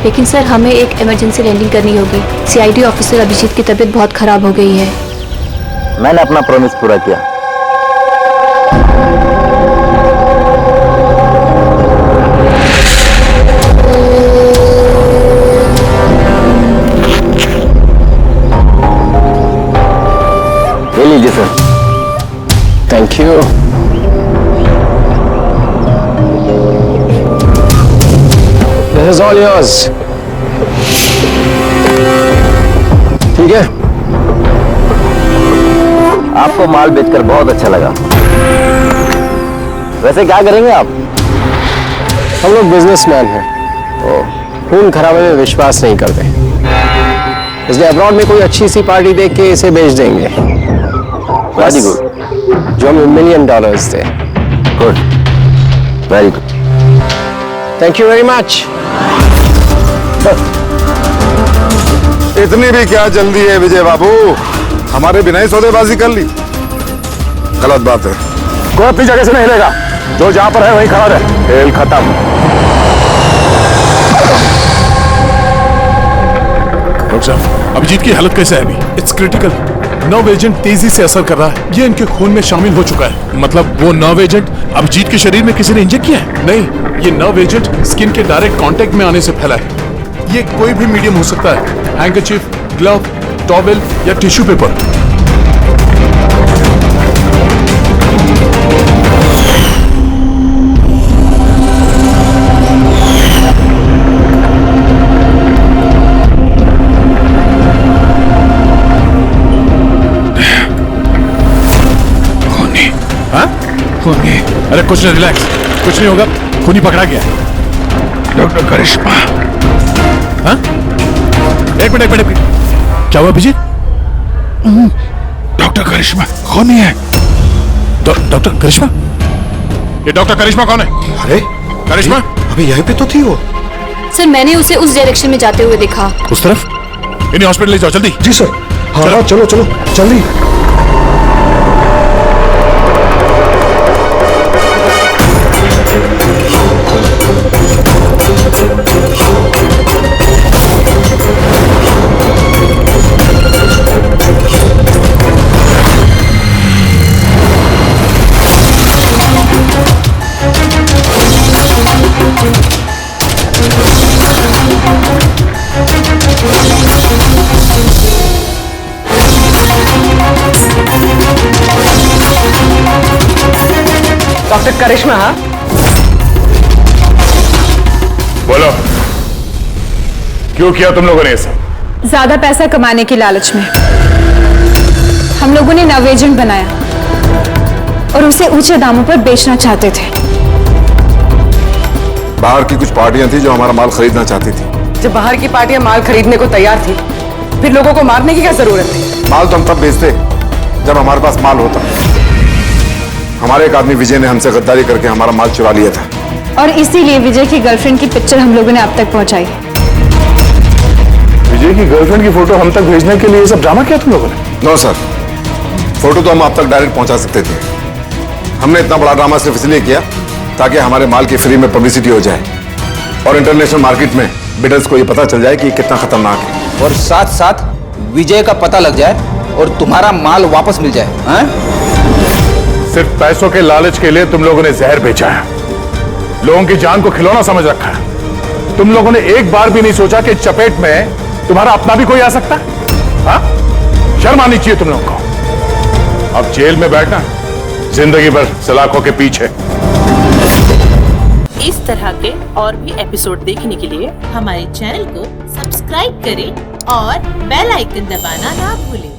Speaker 18: लेकिन सर हमें एक इमरजेंसी लैंडिंग करनी होगी। सीआईडी ऑफिसर अभिजीत की तबीयत बहुत खराब हो गई है।
Speaker 2: मैंने अपना प्रॉमिस पूरा किया। ले लीजिए sir.
Speaker 17: Thank you. This is all yours. ठीक है?
Speaker 2: आपको माल बेचकर बहुत अच्छा लगा। वैसे क्या करेंगे आप?
Speaker 17: हम लोग बिजनेसमैन हैं। खून खराबे में विश्वास नहीं करते, इसलिए अब्रॉड में कोई अच्छी सी पार्टी देख के इसे बेच देंगे।
Speaker 2: Very good.
Speaker 17: जो हमें $1 मिलियन थे।
Speaker 2: Good, very good.
Speaker 17: Thank you very much.
Speaker 9: इतनी भी क्या जल्दी है विजय बाबू? हमारे बिना ही सौदेबाजी कर ली। गलत बात है।
Speaker 11: कोई अपनी जगह से नहीं हिलेगा। जो जहां पर है वहीं खड़ा रहे। खेल खत्म।
Speaker 9: डॉक्टर साहब, अभिजीत की हालत कैसे है अभी? It's critical. नर्व एजेंट तेजी से असर कर रहा है। ये इनके खून में शामिल हो चुका है। मतलब वो नर्व एजेंट अभिजीत के शरीर में किसी ने इंजेक्ट किया है? नहीं, ये नर्व एजेंट स्किन के डायरेक्ट कांटेक्ट में आने से फैला है। ये कोई भी मीडियम हो सकता है। हैंकरचीफ, ग्लव, टॉवेल या टिश्यू पेपर। खूनी। अरे कुछ नहीं, रिलैक्स, कुछ नहीं होगा। खूनी पकड़ा गया।
Speaker 12: डॉक्टर करिश्मा।
Speaker 9: हाँ? एक मिनट। क्या हुआ अभिजीत?
Speaker 12: डॉक्टर करिश्मा खूनी है।
Speaker 9: डॉक्टर करिश्मा? ये डॉक्टर करिश्मा कौन है?
Speaker 12: अरे
Speaker 9: करिश्मा
Speaker 12: अभी यहीं पे तो थी वो।
Speaker 18: सर मैंने उसे उस डायरेक्शन में जाते हुए देखा।
Speaker 9: उस तरफ? इन्हें हॉस्पिटल ले जाओ जल्दी।
Speaker 12: जी सर। हाँ चलो जल्दी।
Speaker 7: डॉक्टर करिश्मा। हाँ
Speaker 11: बोलो, क्यों किया तुम लोगों ने ऐसा?
Speaker 13: ज्यादा पैसा कमाने की लालच में हम लोगों ने नव एजेंट बनाया और उसे ऊंचे दामों पर बेचना चाहते थे।
Speaker 9: बाहर की कुछ पार्टियां थी जो हमारा माल खरीदना चाहती थी।
Speaker 7: जब बाहर की पार्टियां माल खरीदने को तैयार थी, फिर लोगों को मारने की क्या जरूरत थी?
Speaker 9: माल तो हम तब बेचते जब हमारे पास माल होता। हमारे एक आदमी विजय ने हमसे गद्दारी करके हमारा माल चुरा लिया था।
Speaker 13: और इसीलिए विजय की गर्लफ्रेंड की पिक्चर हम लोगों ने अब तक पहुंचाई।
Speaker 11: विजय की गर्लफ्रेंड की फोटो हम तक भेजने के लिए सब ड्रामा किया तुम लोगों ने?
Speaker 9: नो सर,
Speaker 11: फोटो तो हम आप तक डायरेक्ट पहुंचा सकते थे। हमने इतना बड़ा ड्रामा सिर्फ इसलिए किया ताकि हमारे माल की फ्री में पब्लिसिटी हो जाए और इंटरनेशनल मार्केट में बिडर्स को ये पता चल जाए कि ये कितना खतरनाक है,
Speaker 14: और साथ साथ विजय का पता लग जाए और तुम्हारा माल वापस मिल जाए। हाँ?
Speaker 11: सिर्फ पैसों के लालच के लिए तुम लोगों ने जहर बेचा है, लोगों की जान को खिलौना समझ रखा है। तुम लोगों ने एक बार भी नहीं सोचा कि चपेट में तुम्हारा अपना भी कोई आ सकता है। हाँ? शर्म आनी चाहिए तुम लोगों को। अब जेल में बैठना जिंदगी भर सलाखों के पीछे।
Speaker 19: इस तरह के और भी एपिसोड देखने के लिए हमारे चैनल को सब्सक्राइब करें और बेल आइकन दबाना ना भूलें।